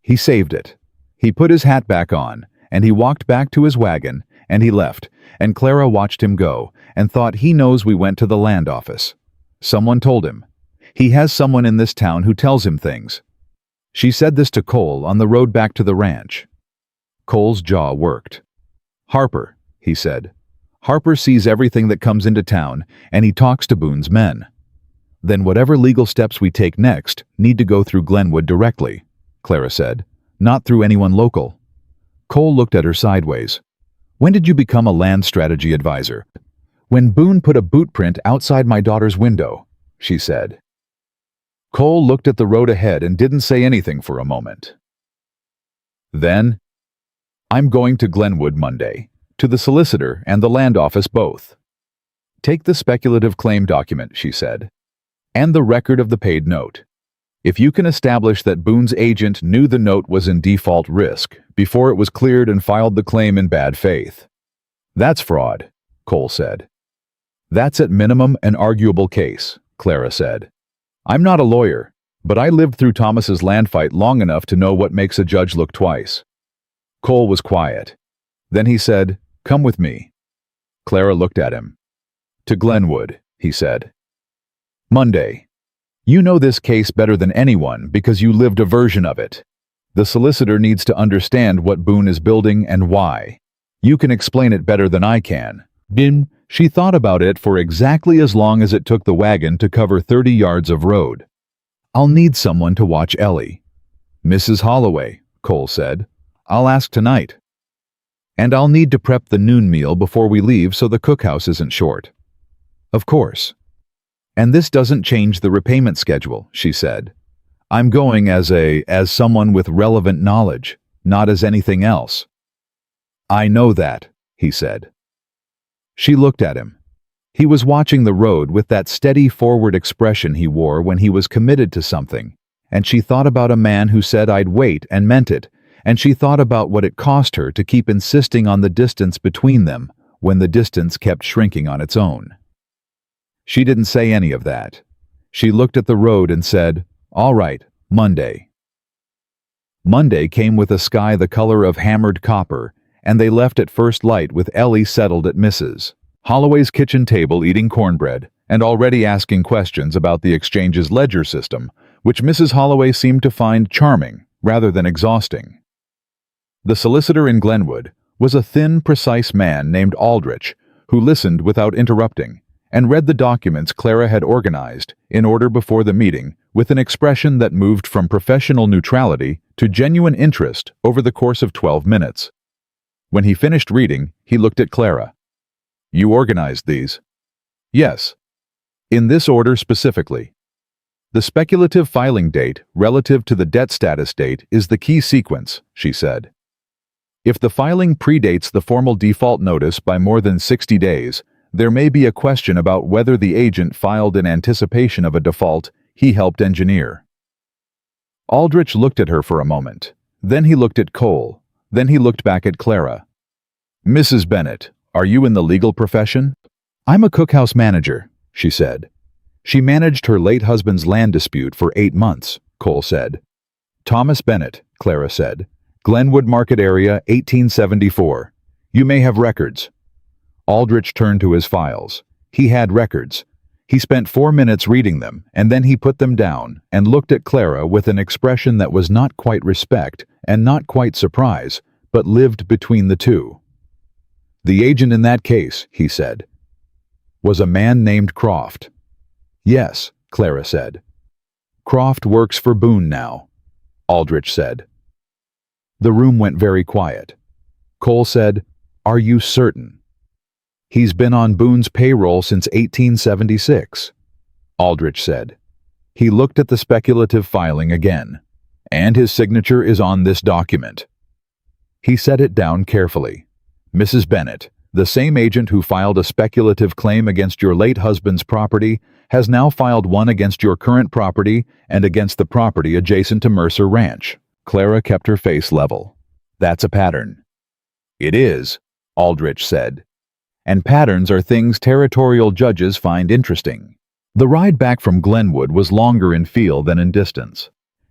He saved it. He put his hat back on, and he walked back to his wagon, and he left, and Clara watched him go, and thought, he knows we went to the land office. Someone told him. He has someone in this town who tells him things. She said this to Cole on the road back to the ranch. Cole's jaw worked. "Harper," he said. Harper sees everything that comes into town, and he talks to Boone's men. Then whatever legal steps we take next need to go through Glenwood directly, Clara said, not through anyone local. Cole looked at her sideways. When did you become a land strategy advisor? When Boone put a boot print outside my daughter's window, she said. Cole looked at the road ahead and didn't say anything for a moment. Then, I'm going to Glenwood Monday, to the solicitor and the land office both. Take the speculative claim document, she said, and the record of the paid note. If you can establish that Boone's agent knew the note was in default risk before it was cleared and filed the claim in bad faith. That's fraud, Cole said. That's at minimum an arguable case, Clara said. I'm not a lawyer, but I lived through Thomas's land fight long enough to know what makes a judge look twice. Cole was quiet. Then he said, "Come with me." Clara looked at him. "To Glenwood," he said. "Monday. You know this case better than anyone because you lived a version of it. The solicitor needs to understand what Boone is building and why. You can explain it better than I can." She thought about it for exactly as long as it took the wagon to cover 30 yards of road. "I'll need someone to watch Ellie." "Mrs. Holloway," Cole said. "I'll ask tonight. And I'll need to prep the noon meal before we leave so the cookhouse isn't short." "Of course. And this doesn't change the repayment schedule," she said. "I'm going as someone with relevant knowledge, not as anything else." "I know that," he said. She looked at him. He was watching the road with that steady forward expression he wore when he was committed to something, and she thought about a man who said "I'd wait" and meant it, and she thought about what it cost her to keep insisting on the distance between them when the distance kept shrinking on its own. She didn't say any of that. She looked at the road and said, "All right, Monday." Monday came with a sky the color of hammered copper, and they left at first light with Ellie settled at Mrs. Holloway's kitchen table eating cornbread and already asking questions about the exchange's ledger system, which Mrs. Holloway seemed to find charming rather than exhausting. The solicitor in Glenwood was a thin, precise man named Aldrich who listened without interrupting and read the documents Clara had organized in order before the meeting with an expression that moved from professional neutrality to genuine interest over the course of 12 minutes. When he finished reading, he looked at Clara. "You organized these?" "Yes. In this order specifically. The speculative filing date relative to the debt status date is the key sequence," she said. "If the filing predates the formal default notice by more than 60 days, there may be a question about whether the agent filed in anticipation of a default he helped engineer." Aldrich looked at her for a moment. Then he looked at Cole. Then he looked back at Clara. "Mrs. Bennett, are you in the legal profession?" "I'm a cookhouse manager," she said. "She managed her late husband's land dispute for 8 months, Cole said. "Thomas Bennett," Clara said. "Glenwood Market Area, 1874. You may have records." Aldrich turned to his files. He had records. He spent 4 minutes reading them, and then he put them down and looked at Clara with an expression that was not quite respect and not quite surprise, but lived between the two. "The agent in that case," he said, "was a man named Croft." "Yes," Clara said. "Croft works for Boone now," Aldrich said. The room went very quiet. Cole said, "Are you certain?" "He's been on Boone's payroll since 1876, Aldrich said. He looked at the speculative filing again. "And his signature is on this document." He set it down carefully. "Mrs. Bennett, the same agent who filed a speculative claim against your late husband's property has now filed one against your current property and against the property adjacent to Mercer Ranch." Clara kept her face level. "That's a pattern." "It is," Aldrich said. "And patterns are things territorial judges find interesting." The ride back from Glenwood was longer in feel than in distance.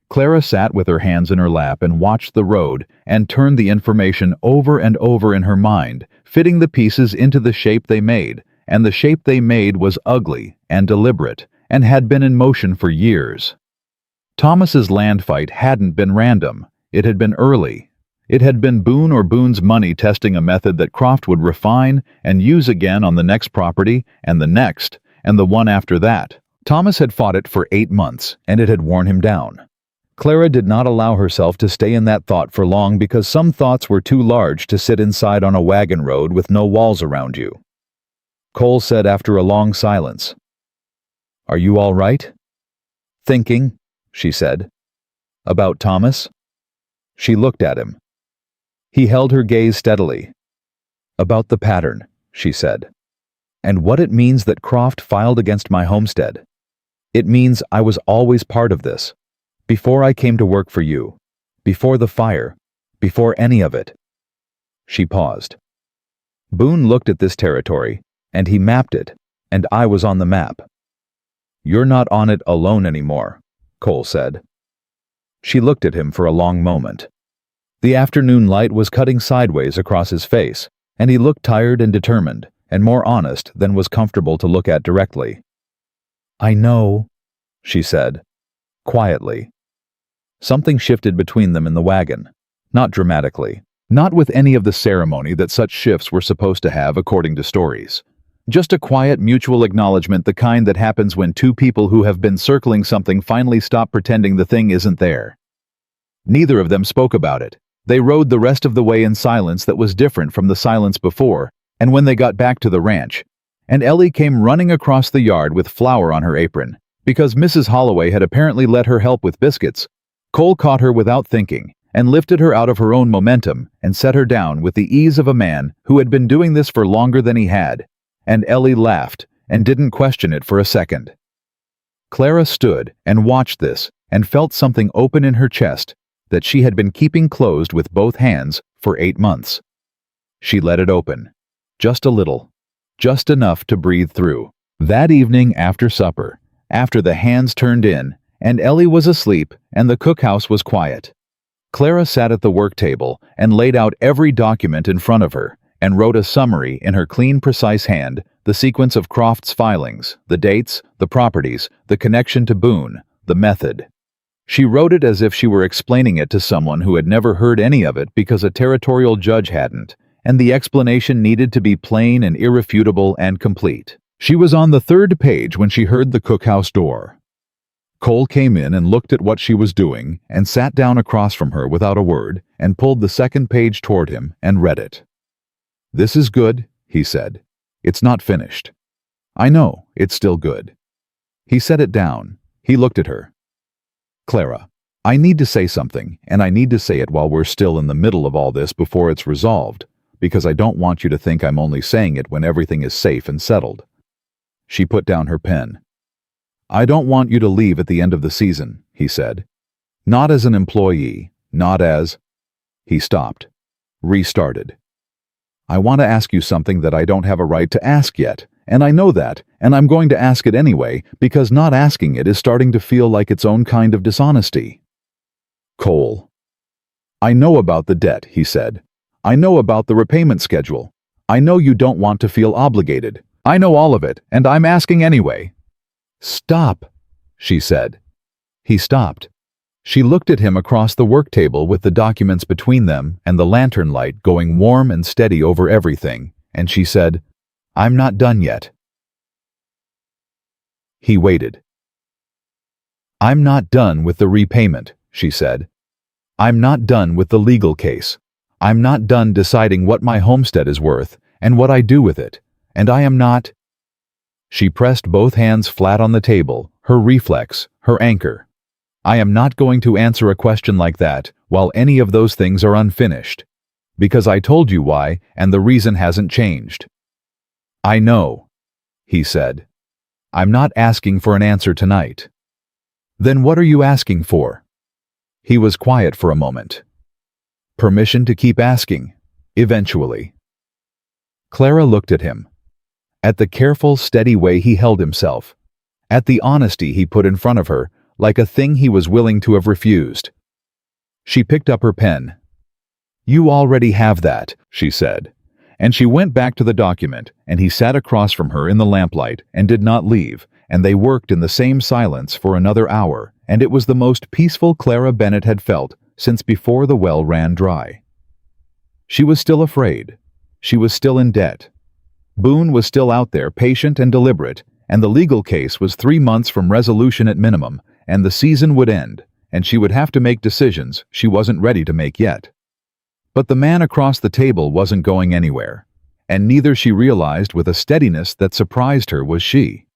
Clara sat with her hands in her lap and watched the road and turned the information over and over in her mind, fitting the pieces into the shape they made, and the shape they made was ugly and deliberate and had been in motion for years. Thomas's land fight hadn't been random. It had been early. It had been Boone or Boone's money testing a method that Croft would refine and use again on the next property, and the next, and the one after that. Thomas had fought it for 8 months, and it had worn him down. Clara did not allow herself to stay in that thought for long because some thoughts were too large to sit inside on a wagon road with no walls around you. Cole said after a long silence, "Are you all right?" "Thinking," she said. "About Thomas?" She looked at him. He held her gaze steadily. "About the pattern," she said. "And what it means that Croft filed against my homestead. It means I was always part of this. Before I came to work for you. Before the fire. Before any of it." She paused. Boone looked at this territory, and he mapped it, and I was on the map. "You're not on it alone anymore," Cole said. She looked at him for a long moment. The afternoon light was cutting sideways across his face, and he looked tired and determined, and more honest than was comfortable to look at directly. "I know," she said, quietly. Something shifted between them in the wagon, not dramatically, not with any of the ceremony that such shifts were supposed to have according to stories. Just a quiet mutual acknowledgement, the kind that happens when two people who have been circling something finally stop pretending the thing isn't there. Neither of them spoke about it. They rode the rest of the way in silence that was different from the silence before, and when they got back to the ranch, and Ellie came running across the yard with flour on her apron, because Mrs. Holloway had apparently let her help with biscuits, Cole caught her without thinking, and lifted her out of her own momentum and set her down with the ease of a man who had been doing this for longer than he had, and Ellie laughed and didn't question it for a second. Clara stood and watched this and felt something open in her chest that she had been keeping closed with both hands for 8 months. She let it open, just a little, just enough to breathe through. That evening after supper, after the hands turned in, and Ellie was asleep and the cookhouse was quiet, Clara sat at the work table and laid out every document in front of her and wrote a summary in her clean, precise hand, the sequence of Croft's filings, the dates, the properties, the connection to Boone, the method. She wrote it as if she were explaining it to someone who had never heard any of it because a territorial judge hadn't, and the explanation needed to be plain and irrefutable and complete. She was on the 3rd page when she heard the cookhouse door. Cole came in and looked at what she was doing and sat down across from her without a word and pulled the 2nd page toward him and read it. "This is good," he said. "It's not finished." "I know, it's still good." He set it down. He looked at her. "Clara, I need to say something, and I need to say it while we're still in the middle of all this before it's resolved, because I don't want you to think I'm only saying it when everything is safe and settled." She put down her pen. "I don't want you to leave at the end of the season," he said. "Not as an employee, not as—" He stopped, restarted. "I want to ask you something that I don't have a right to ask yet, and I know that, and I'm going to ask it anyway, because not asking it is starting to feel like its own kind of dishonesty." Cole. "I know about the debt," he said. "I know about the repayment schedule. I know you don't want to feel obligated. I know all of it, and I'm asking anyway." "Stop," she said. He stopped. She looked at him across the work table with the documents between them and the lantern light going warm and steady over everything, and she said, "I'm not done yet." He waited. "I'm not done with the repayment," she said. "I'm not done with the legal case. I'm not done deciding what my homestead is worth and what I do with it, and I am not—" She pressed both hands flat on the table, her reflex, her anchor. "I am not going to answer a question like that while any of those things are unfinished, because I told you why and the reason hasn't changed." "I know," he said. "I'm not asking for an answer tonight." "Then what are you asking for?" He was quiet for a moment. "Permission to keep asking, eventually." Clara looked at him, at the careful, steady way he held himself, at the honesty he put in front of her, like a thing he was willing to have refused. She picked up her pen. "You already have that," she said, and she went back to the document, and he sat across from her in the lamplight and did not leave, and they worked in the same silence for another hour, and it was the most peaceful Clara Bennett had felt since before the well ran dry. She was still afraid. She was still in debt. Boone was still out there, patient and deliberate, and the legal case was 3 months from resolution at minimum, and the season would end, and she would have to make decisions she wasn't ready to make yet. But the man across the table wasn't going anywhere, and neither, she realized with a steadiness that surprised her, was she.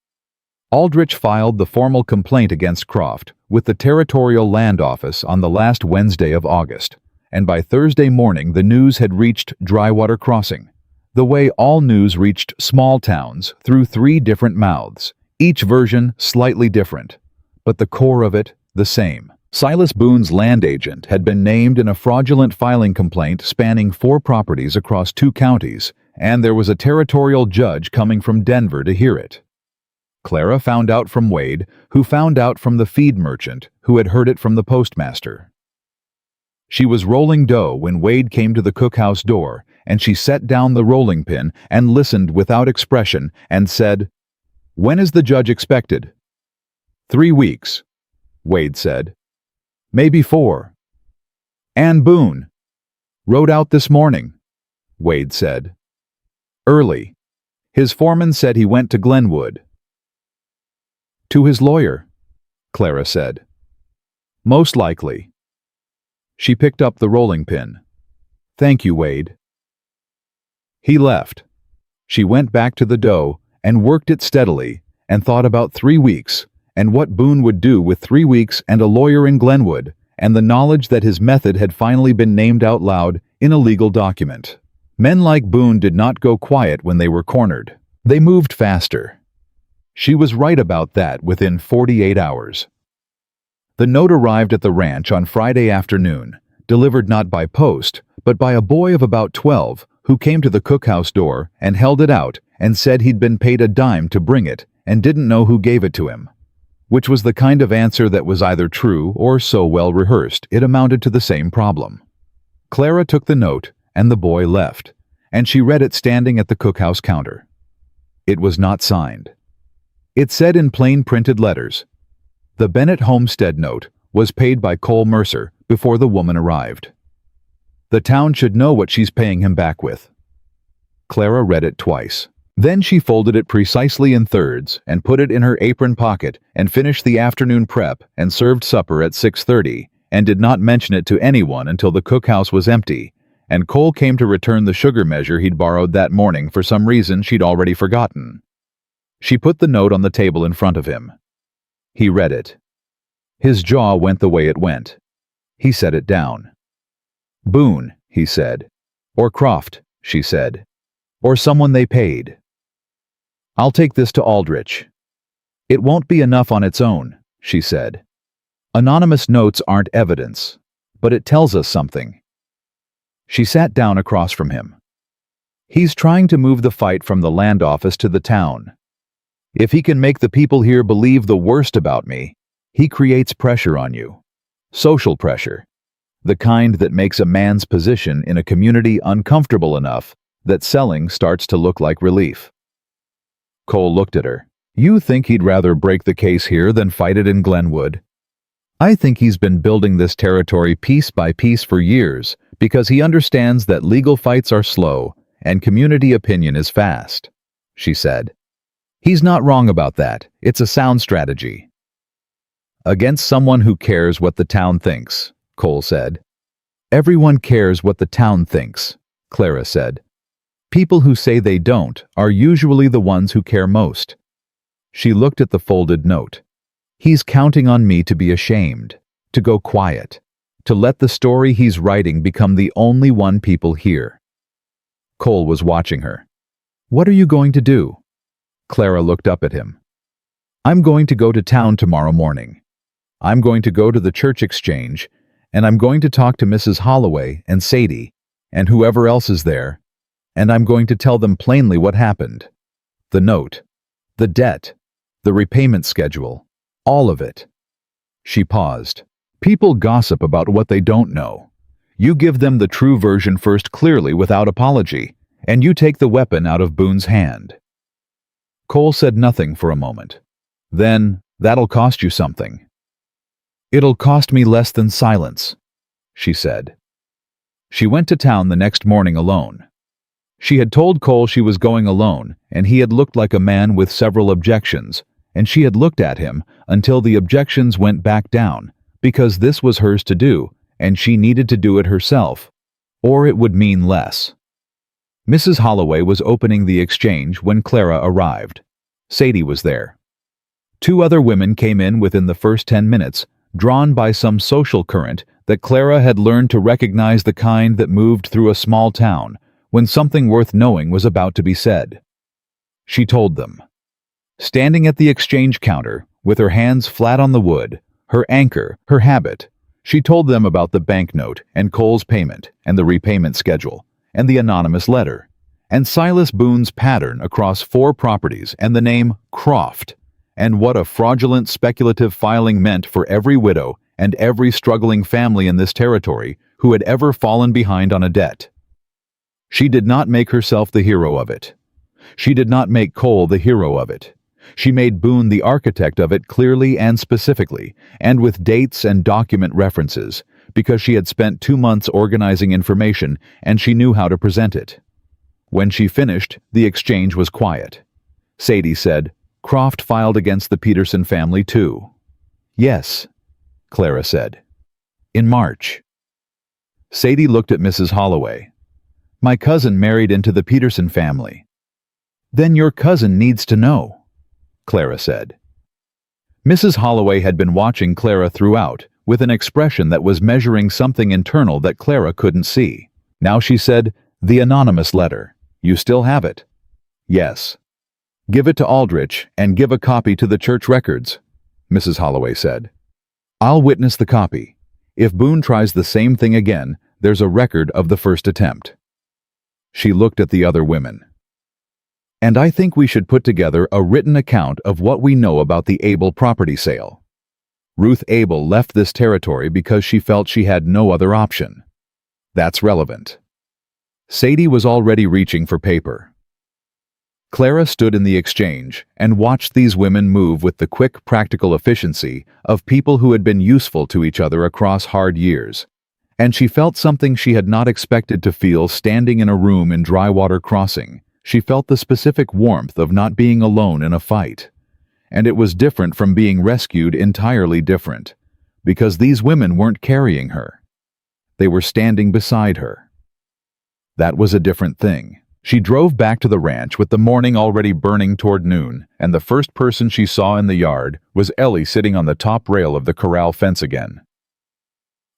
Aldrich filed the formal complaint against Croft with the Territorial Land Office on the last Wednesday of August, and by Thursday morning the news had reached Drywater Crossing, the way all news reached small towns, through 3 different mouths, each version slightly different, but the core of it the same. Silas Boone's land agent had been named in a fraudulent filing complaint spanning 4 properties across 2 counties, and there was a territorial judge coming from Denver to hear it. Clara found out from Wade, who found out from the feed merchant, who had heard it from the postmaster. She was rolling dough when Wade came to the cookhouse door, and she set down the rolling pin and listened without expression and said, "When is the judge expected?" 3 weeks, Wade said. "Maybe 4. Ann Boone rode out this morning," Wade said. "Early. His foreman said he went to Glenwood." "To his lawyer," Clara said. "Most likely." She picked up the rolling pin. "Thank you, Wade." He left. She went back to the dough and worked it steadily and thought about 3 weeks and what Boone would do with 3 weeks and a lawyer in Glenwood and the knowledge that his method had finally been named out loud in a legal document. Men like Boone did not go quiet when they were cornered. They moved faster. She was right about that within 48 hours. The note arrived at the ranch on Friday afternoon, delivered not by post, but by a boy of about 12 who came to the cookhouse door and held it out and said he'd been paid a dime to bring it and didn't know who gave it to him, which was the kind of answer that was either true or so well rehearsed it amounted to the same problem. Clara took the note and the boy left, and she read it standing at the cookhouse counter. It was not signed. It said in plain printed letters, "The Bennett homestead note was paid by Cole Mercer before the woman arrived. The town should know what she's paying him back with." Clara read it twice. Then she folded it precisely in thirds and put it in her apron pocket and finished the afternoon prep and served supper at 6:30 and did not mention it to anyone until the cookhouse was empty and Cole came to return the sugar measure he'd borrowed that morning for some reason she'd already forgotten. She put the note on the table in front of him. He read it. His jaw went the way it went. He set it down. "Boone," he said. "Or Croft," she said. "Or someone they paid. I'll take this to Aldrich." "It won't be enough on its own," she said. "Anonymous notes aren't evidence, but it tells us something." She sat down across from him. "He's trying to move the fight from the land office to the town. If he can make the people here believe the worst about me, he creates pressure on you. Social pressure. The kind that makes a man's position in a community uncomfortable enough that selling starts to look like relief." Cole looked at her. "You think he'd rather break the case here than fight it in Glenwood? I think he's been building this territory piece by piece for years because he understands that legal fights are slow and community opinion is fast," she said. "He's not wrong about that. It's a sound strategy." "Against someone who cares what the town thinks," Cole said. "Everyone cares what the town thinks," Clara said. "People who say they don't are usually the ones who care most." She looked at the folded note. "He's counting on me to be ashamed, to go quiet, to let the story he's writing become the only one people hear." Cole was watching her. "What are you going to do?" Clara looked up at him. "I'm going to go to town tomorrow morning. I'm going to go to the church exchange, and I'm going to talk to Mrs. Holloway and Sadie, and whoever else is there, and I'm going to tell them plainly what happened. The note, the debt, the repayment schedule, all of it." She paused. "People gossip about what they don't know. You give them the true version first clearly without apology, and you take the weapon out of Boone's hand." Cole said nothing for a moment. "Then, that'll cost you something." "It'll cost me less than silence," she said. She went to town the next morning alone. She had told Cole she was going alone, and he had looked like a man with several objections, and she had looked at him until the objections went back down, because this was hers to do, and she needed to do it herself, or it would mean less. Mrs. Holloway was opening the exchange when Clara arrived. Sadie was there. 2 other women came in within the first 10 minutes, drawn by some social current that Clara had learned to recognize, the kind that moved through a small town when something worth knowing was about to be said. She told them. Standing at the exchange counter, with her hands flat on the wood, her anchor, her habit, she told them about the banknote and Cole's payment and the repayment schedule and the anonymous letter and Silas Boone's pattern across 4 properties and the name Croft, and what a fraudulent speculative filing meant for every widow and every struggling family in this territory who had ever fallen behind on a debt. She did not make herself the hero of it. She did not make Cole the hero of it. She made Boone the architect of it clearly and specifically, and with dates and document references, because she had spent 2 months organizing information and she knew how to present it. When she finished, the exchange was quiet. Sadie said, "Croft filed against the Peterson family too." "Yes," Clara said. "In March." Sadie looked at Mrs. Holloway. "My cousin married into the Peterson family." "Then your cousin needs to know," Clara said. Mrs. Holloway had been watching Clara throughout, with an expression that was measuring something internal that Clara couldn't see. Now she said, "The anonymous letter. You still have it?" "Yes." "Give it to Aldrich and give a copy to the church records," Mrs. Holloway said. "I'll witness the copy. If Boone tries the same thing again, there's a record of the first attempt." She looked at the other women. "And I think we should put together a written account of what we know about the Abel property sale. Ruth Abel left this territory because she felt she had no other option. That's relevant." Sadie was already reaching for paper. Clara stood in the exchange and watched these women move with the quick, practical efficiency of people who had been useful to each other across hard years, and she felt something she had not expected to feel standing in a room in Drywater Crossing. She felt the specific warmth of not being alone in a fight. And it was different from being rescued, entirely different, because these women weren't carrying her. They were standing beside her. That was a different thing. She drove back to the ranch with the morning already burning toward noon, and the first person she saw in the yard was Ellie sitting on the top rail of the corral fence again.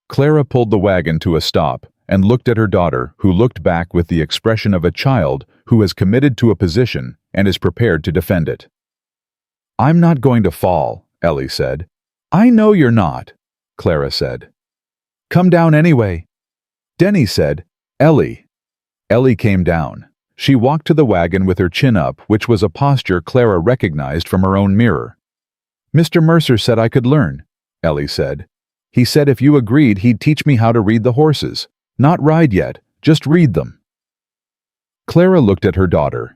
Clara pulled the wagon to a stop and looked at her daughter, who looked back with the expression of a child who is committed to a position and is prepared to defend it. "I'm not going to fall," Ellie said. "I know you're not," Clara said. "Come down anyway." Denny said, "Ellie." Ellie came down. She walked to the wagon with her chin up, which was a posture Clara recognized from her own mirror. "Mr. Mercer said I could learn," Ellie said. "He said if you agreed he'd teach me how to read the horses. Not ride yet, just read them." Clara looked at her daughter.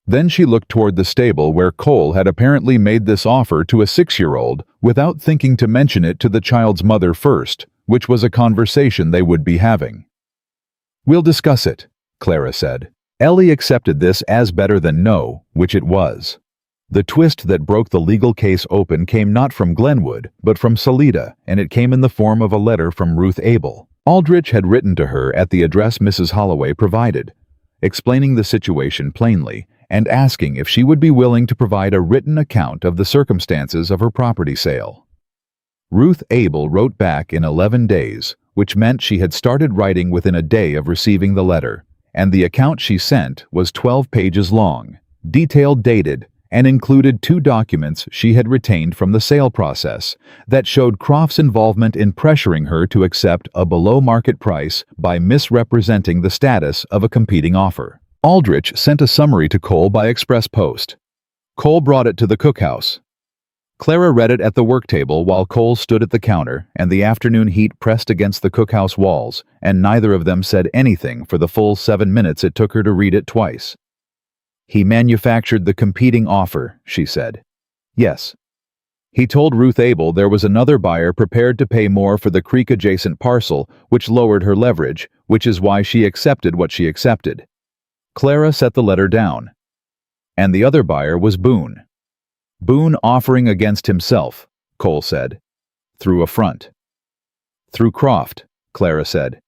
Then she looked toward the stable where Cole had apparently made this offer to a 6-year-old without thinking to mention it to the child's mother first, which was a conversation they would be having. "We'll discuss it," Clara said. Ellie accepted this as better than no, which it was. The twist that broke the legal case open came not from Glenwood, but from Salida, and it came in the form of a letter from Ruth Abel. Aldrich had written to her at the address Mrs. Holloway provided, explaining the situation plainly and asking if she would be willing to provide a written account of the circumstances of her property sale. Ruth Abel wrote back in 11 days, which meant she had started writing within a day of receiving the letter, and the account she sent was 12 pages long, detailed, dated, and included 2 documents she had retained from the sale process that showed Croft's involvement in pressuring her to accept a below-market price by misrepresenting the status of a competing offer. Aldrich sent a summary to Cole by express post. Cole brought it to the cookhouse. Clara read it at the work table while Cole stood at the counter, and the afternoon heat pressed against the cookhouse walls, and neither of them said anything for the full 7 minutes it took her to read it twice. "He manufactured the competing offer," she said. "Yes." He told Ruth Abel there was another buyer prepared to pay more for the creek-adjacent parcel, which lowered her leverage, which is why she accepted what she accepted. Clara set the letter down. And the other buyer was Boone. Boone offering against himself, Cole said. Through a front. Through Croft, Clara said.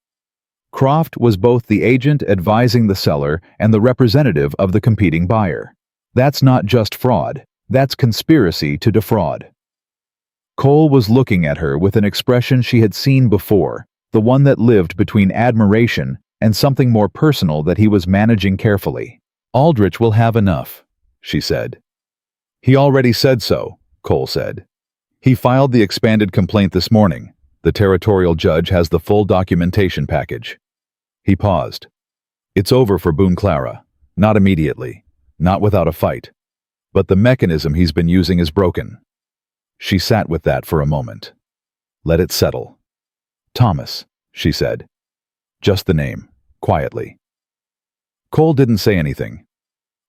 Croft was both the agent advising the seller and the representative of the competing buyer. That's not just fraud, that's conspiracy to defraud. Cole was looking at her with an expression she had seen before, the one that lived between admiration and something more personal that he was managing carefully. Aldrich will have enough, she said. He already said so, Cole said. He filed the expanded complaint this morning. The territorial judge has the full documentation package. He paused. It's over for Boone Clara. Not immediately. Not without a fight. But the mechanism he's been using is broken. She sat with that for a moment. Let it settle. Thomas, she said. Just the name, quietly. Cole didn't say anything.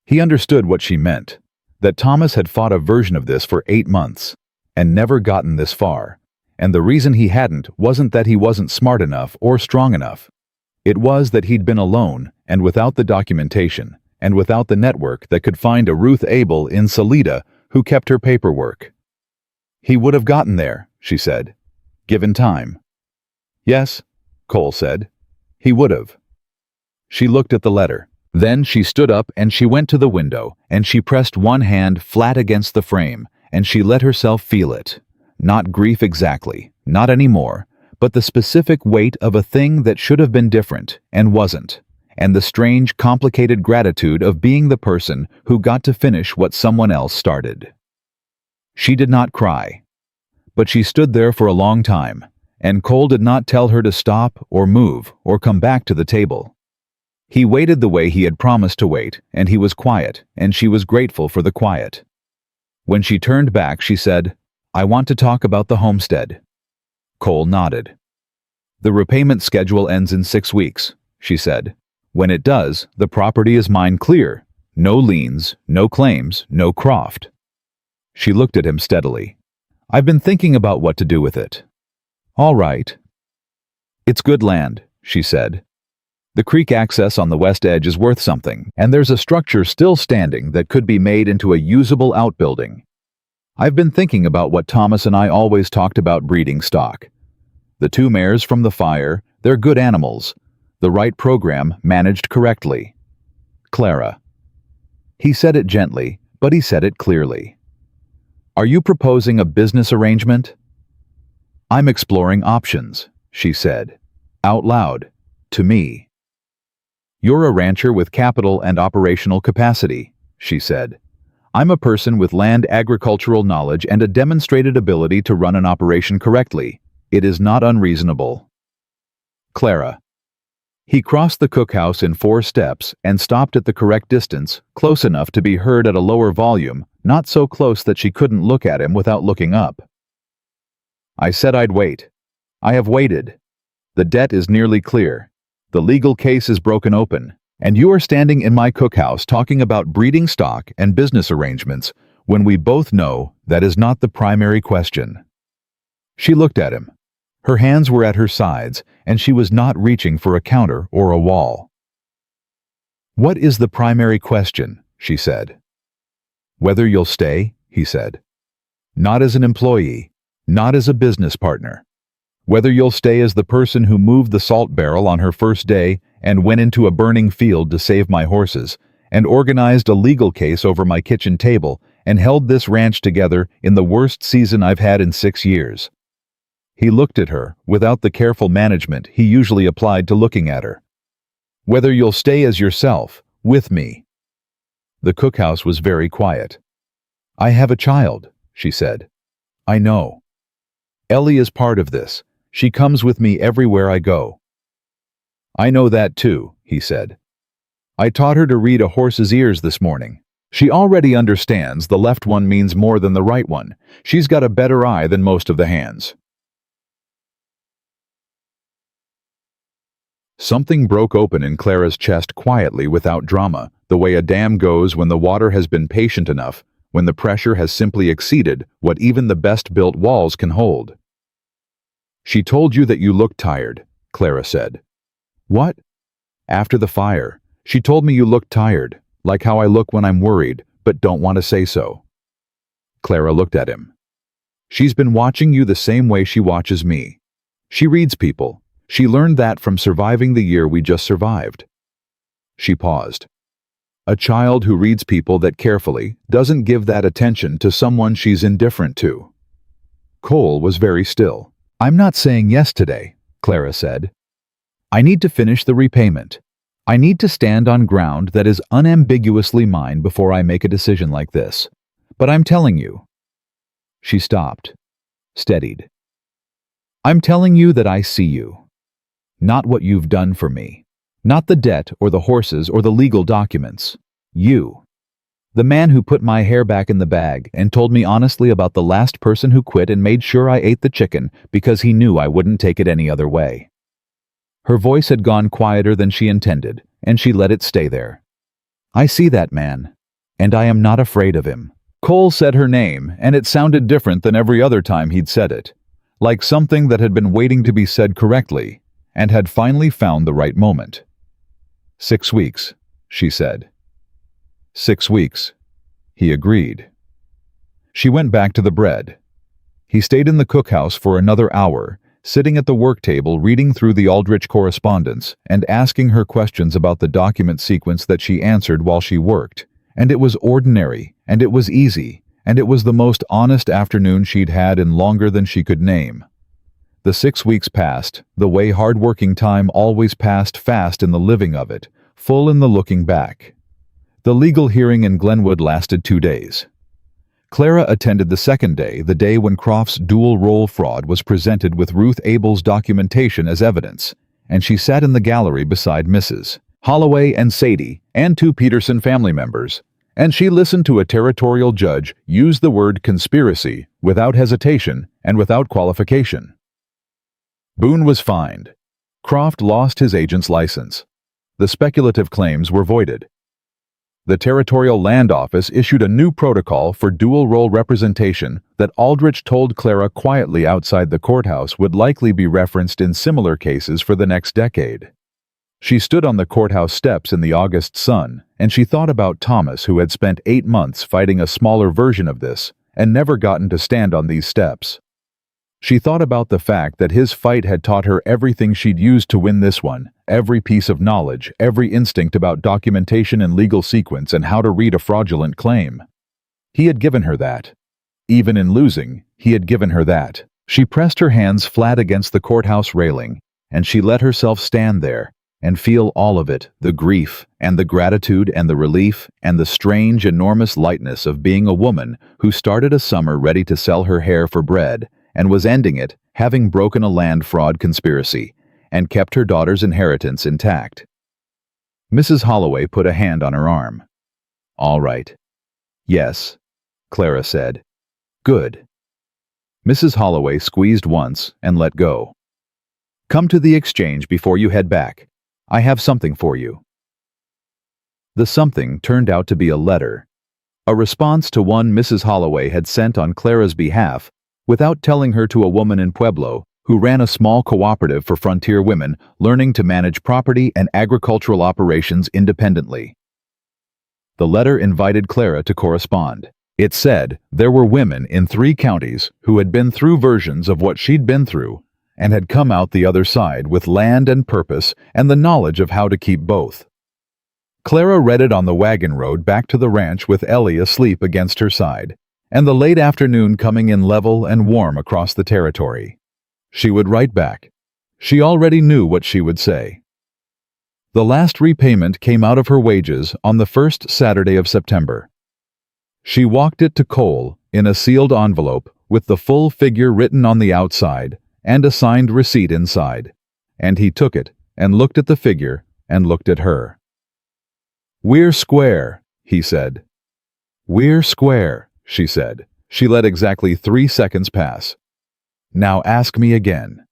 He understood what she meant, that Thomas had fought a version of this for 8 months, and never gotten this far, and the reason he hadn't wasn't that he wasn't smart enough or strong enough. It was that he'd been alone, and without the documentation, and without the network that could find a Ruth Abel in Salida who kept her paperwork. He would have gotten there, she said, given time. Yes, Cole said. He would have. She looked at the letter. Then she stood up and she went to the window, and she pressed one hand flat against the frame, and she let herself feel it. Not grief exactly, not anymore, but the specific weight of a thing that should have been different and wasn't, and the strange, complicated gratitude of being the person who got to finish what someone else started. She did not cry, but she stood there for a long time, and Cole did not tell her to stop or move or come back to the table. He waited the way he had promised to wait, and he was quiet, and she was grateful for the quiet. When she turned back, she said, "I want to talk about the homestead." Cole nodded. "The repayment schedule ends in 6 weeks," she said. "When it does, the property is mine clear. No liens, no claims, no Croft." She looked at him steadily. "I've been thinking about what to do with it." "All right." "It's good land," she said. "The creek access on the west edge is worth something, and there's a structure still standing that could be made into a usable outbuilding. I've been thinking about what Thomas and I always talked about breeding stock. The 2 mares from the fire, they're good animals. The right program managed correctly. Clara." He said it gently, but he said it clearly. "Are you proposing a business arrangement?" "I'm exploring options," she said, out loud, to me. "You're a rancher with capital and operational capacity," she said. "I'm a person with land agricultural knowledge and a demonstrated ability to run an operation correctly. It is not unreasonable." Clara. He crossed the cookhouse in 4 steps and stopped at the correct distance, close enough to be heard at a lower volume, not so close that she couldn't look at him without looking up. "I said I'd wait. I have waited. The debt is nearly clear. The legal case is broken open, and you are standing in my cookhouse talking about breeding stock and business arrangements when we both know that is not the primary question." She looked at him. Her hands were at her sides, and she was not reaching for a counter or a wall. "What is the primary question?" she said. "Whether you'll stay," he said. "Not as an employee, not as a business partner. Whether you'll stay as the person who moved the salt barrel on her first day and went into a burning field to save my horses, and organized a legal case over my kitchen table and held this ranch together in the worst season I've had in 6 years. He looked at her without the careful management he usually applied to looking at her. "Whether you'll stay as yourself, with me." The cookhouse was very quiet. "I have a child," she said. "I know. Ellie is part of this. She comes with me everywhere I go." "I know that too," he said. "I taught her to read a horse's ears this morning. She already understands the left one means more than the right one. She's got a better eye than most of the hands." Something broke open in Clara's chest quietly without drama, the way a dam goes when the water has been patient enough, when the pressure has simply exceeded what even the best-built walls can hold. "She told you that you looked tired," Clara said. "What?" "After the fire. She told me you looked tired, like how I look when I'm worried, but don't want to say so." Clara looked at him. "She's been watching you the same way she watches me. She reads people. She learned that from surviving the year we just survived." She paused. "A child who reads people that carefully doesn't give that attention to someone she's indifferent to." Cole was very still. "I'm not saying yes today," Clara said. "I need to finish the repayment. I need to stand on ground that is unambiguously mine before I make a decision like this. But I'm telling you." She stopped, steadied. "I'm telling you that I see you. Not what you've done for me. Not the debt or the horses or the legal documents. You. The man who put my hair back in the bag and told me honestly about the last person who quit and made sure I ate the chicken because he knew I wouldn't take it any other way." Her voice had gone quieter than she intended, and she let it stay there. "I see that man, and I am not afraid of him." Cole said her name, and it sounded different than every other time he'd said it, like something that had been waiting to be said correctly, and had finally found the right moment. "6 weeks, she said. 6 weeks, he agreed. She went back to the bread. He stayed in the cookhouse for another hour, sitting at the work table reading through the Aldrich correspondence and asking her questions about the document sequence that she answered while she worked. And it was ordinary, and it was easy, and it was the most honest afternoon she'd had in longer than she could name. The 6 weeks passed, the way hard-working time always passed fast in the living of it, full in the looking back. The legal hearing in Glenwood lasted 2 days. Clara attended the second day, the day when Croft's dual-role fraud was presented with Ruth Abel's documentation as evidence, and she sat in the gallery beside Mrs. Holloway and Sadie, and 2 Peterson family members, and she listened to a territorial judge use the word conspiracy without hesitation and without qualification. Boone was fined. Croft lost his agent's license. The speculative claims were voided. The Territorial Land Office issued a new protocol for dual-role representation that Aldrich told Clara quietly outside the courthouse would likely be referenced in similar cases for the next decade. She stood on the courthouse steps in the August sun, and she thought about Thomas, who had spent 8 months fighting a smaller version of this and never gotten to stand on these steps. She thought about the fact that his fight had taught her everything she'd used to win this one, every piece of knowledge, every instinct about documentation and legal sequence and how to read a fraudulent claim. He had given her that. Even in losing, he had given her that. She pressed her hands flat against the courthouse railing, and she let herself stand there and feel all of it, the grief and the gratitude and the relief and the strange, enormous lightness of being a woman who started a summer ready to sell her hair for bread and was ending it, having broken a land fraud conspiracy, and kept her daughter's inheritance intact. Mrs. Holloway put a hand on her arm. "All right." "Yes," Clara said. "Good." Mrs. Holloway squeezed once and let go. "Come to the exchange before you head back. I have something for you." The something turned out to be a letter, a response to one Mrs. Holloway had sent on Clara's behalf without telling her to a woman in Pueblo who ran a small cooperative for frontier women learning to manage property and agricultural operations independently. The letter invited Clara to correspond. It said there were women in 3 counties who had been through versions of what she'd been through and had come out the other side with land and purpose and the knowledge of how to keep both. Clara read it on the wagon road back to the ranch with Ellie asleep against her side, and the late afternoon coming in level and warm across the territory. She would write back. She already knew what she would say. The last repayment came out of her wages on the first Saturday of September. She walked it to Cole in a sealed envelope with the full figure written on the outside and a signed receipt inside, and he took it and looked at the figure and looked at her. "We're square," he said. "We're square," she said. She let exactly 3 seconds pass. "Now ask me again."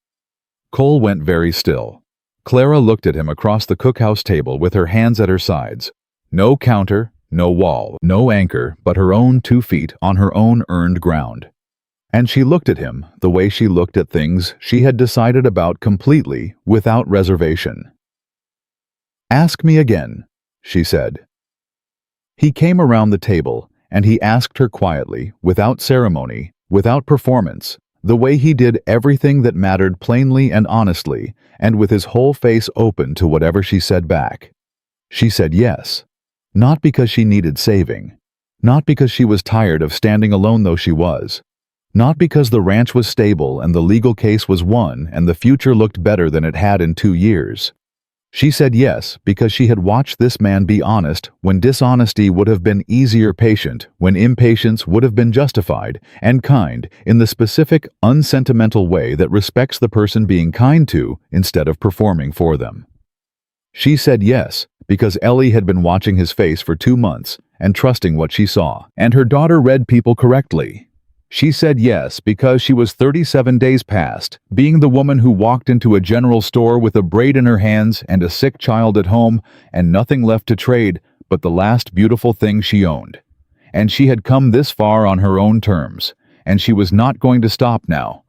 Cole went very still. Clara looked at him across the cookhouse table with her hands at her sides. No counter, No wall, no anchor, but her own 2 feet on her own earned ground. And she looked at him the way she looked at things she had decided about completely, without reservation. "Ask me again," she said. He came around the table, and he asked her quietly, without ceremony, without performance, the way he did everything that mattered plainly and honestly, and with his whole face open to whatever she said back. She said yes. Not because she needed saving. Not because she was tired of standing alone though she was. Not because the ranch was stable and the legal case was won and the future looked better than it had in 2 years. She said yes because she had watched this man be honest when dishonesty would have been easier, patient when impatience would have been justified, and kind in the specific, unsentimental way that respects the person being kind to instead of performing for them. She said yes because Ellie had been watching his face for 2 months and trusting what she saw, and her daughter read people correctly. She said yes because she was 37 days past being the woman who walked into a general store with a braid in her hands and a sick child at home and nothing left to trade but the last beautiful thing she owned. And she had come this far on her own terms, and she was not going to stop now.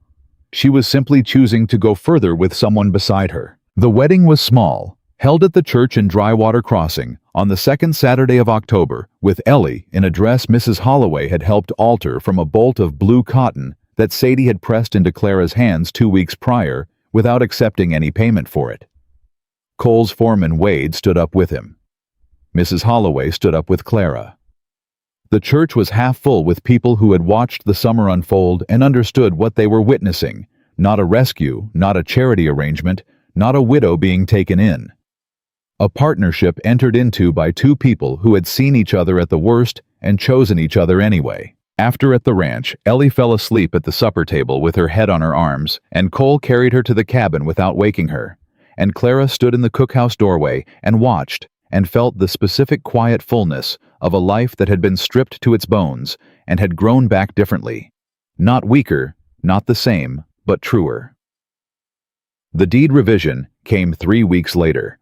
She was simply choosing to go further with someone beside her. The wedding was small, held at the church in Drywater Crossing on the 2nd Saturday of October, with Ellie in a dress Mrs. Holloway had helped alter from a bolt of blue cotton that Sadie had pressed into Clara's hands 2 weeks prior without accepting any payment for it. Cole's foreman Wade stood up with him. Mrs. Holloway stood up with Clara. The church was half full with people who had watched the summer unfold and understood what they were witnessing, not a rescue, not a charity arrangement, not a widow being taken in. A partnership entered into by 2 people who had seen each other at the worst and chosen each other anyway. After at the ranch, Ellie fell asleep at the supper table with her head on her arms, and Cole carried her to the cabin without waking her. And Clara stood in the cookhouse doorway and watched and felt the specific quiet fullness of a life that had been stripped to its bones and had grown back differently. Not weaker, not the same, but truer. The deed revision came 3 weeks later.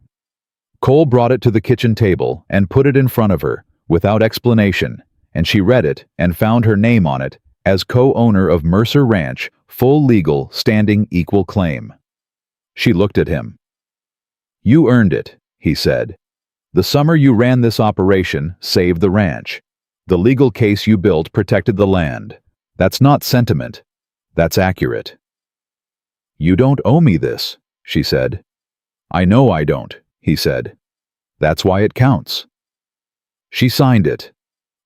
Cole brought it to the kitchen table and put it in front of her, without explanation, and she read it and found her name on it as co-owner of Mercer Ranch, full legal, standing, equal claim. She looked at him. "You earned it," he said. "The summer you ran this operation saved the ranch. The legal case you built protected the land. That's not sentiment. That's accurate." "You don't owe me this," she said. "I know I don't," he said. "That's why it counts." She signed it.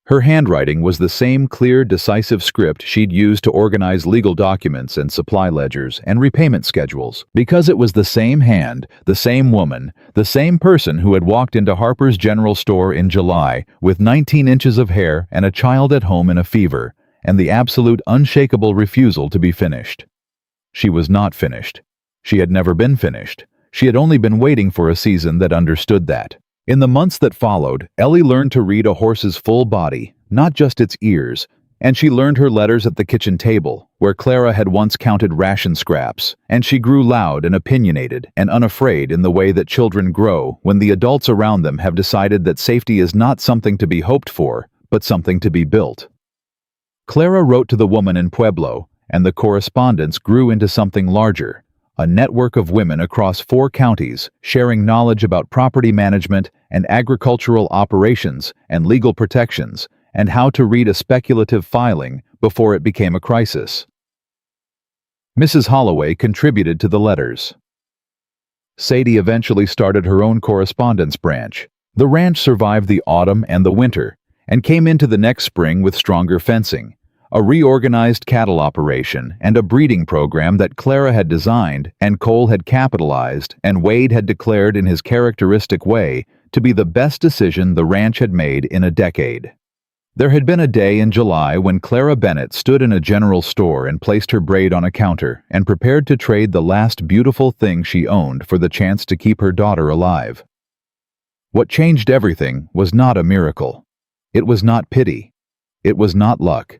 Her handwriting was the same clear, decisive script she'd used to organize legal documents and supply ledgers and repayment schedules, because it was the same hand, the same woman, the same person who had walked into Harper's General Store in July with 19 inches of hair and a child at home in a fever, and the absolute unshakable refusal to be finished. She was not finished. She had never been finished. She had only been waiting for a season that understood that. In the months that followed, Ellie learned to read a horse's full body, not just its ears, and she learned her letters at the kitchen table, where Clara had once counted ration scraps, and she grew loud and opinionated and unafraid in the way that children grow when the adults around them have decided that safety is not something to be hoped for, but something to be built. Clara wrote to the woman in Pueblo, and the correspondence grew into something larger. A network of women across 4 counties sharing knowledge about property management and agricultural operations and legal protections and how to read a speculative filing before it became a crisis. Mrs. Holloway contributed to the letters. Sadie eventually started her own correspondence branch. The ranch survived the autumn and the winter and came into the next spring with stronger fencing, a reorganized cattle operation, and a breeding program that Clara had designed and Cole had capitalized and Wade had declared in his characteristic way to be the best decision the ranch had made in a decade. There had been a day in July when Clara Bennett stood in a general store and placed her braid on a counter and prepared to trade the last beautiful thing she owned for the chance to keep her daughter alive. What changed everything was not a miracle. It was not pity. It was not luck.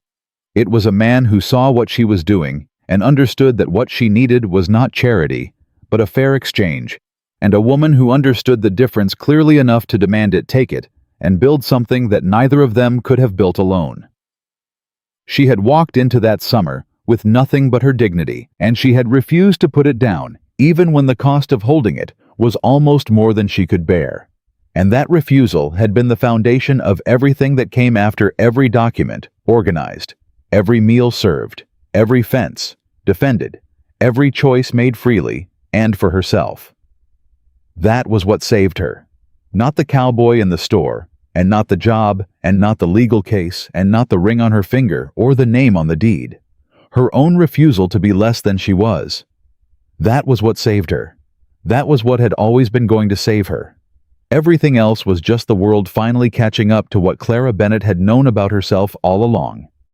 It was a man who saw what she was doing and understood that what she needed was not charity, but a fair exchange, and a woman who understood the difference clearly enough to demand it take it, and build something that neither of them could have built alone. She had walked into that summer with nothing but her dignity, and she had refused to put it down, even when the cost of holding it was almost more than she could bear. And that refusal had been the foundation of everything that came after: every document organized, every meal served, every fence defended, every choice made freely and for herself. That was what saved her. Not the cowboy in the store, and not the job, and not the legal case, and not the ring on her finger or the name on the deed. Her own refusal to be less than she was. That was what saved her. That was what had always been going to save her. Everything else was just the world finally catching up to what Clara Bennett had known about herself all along.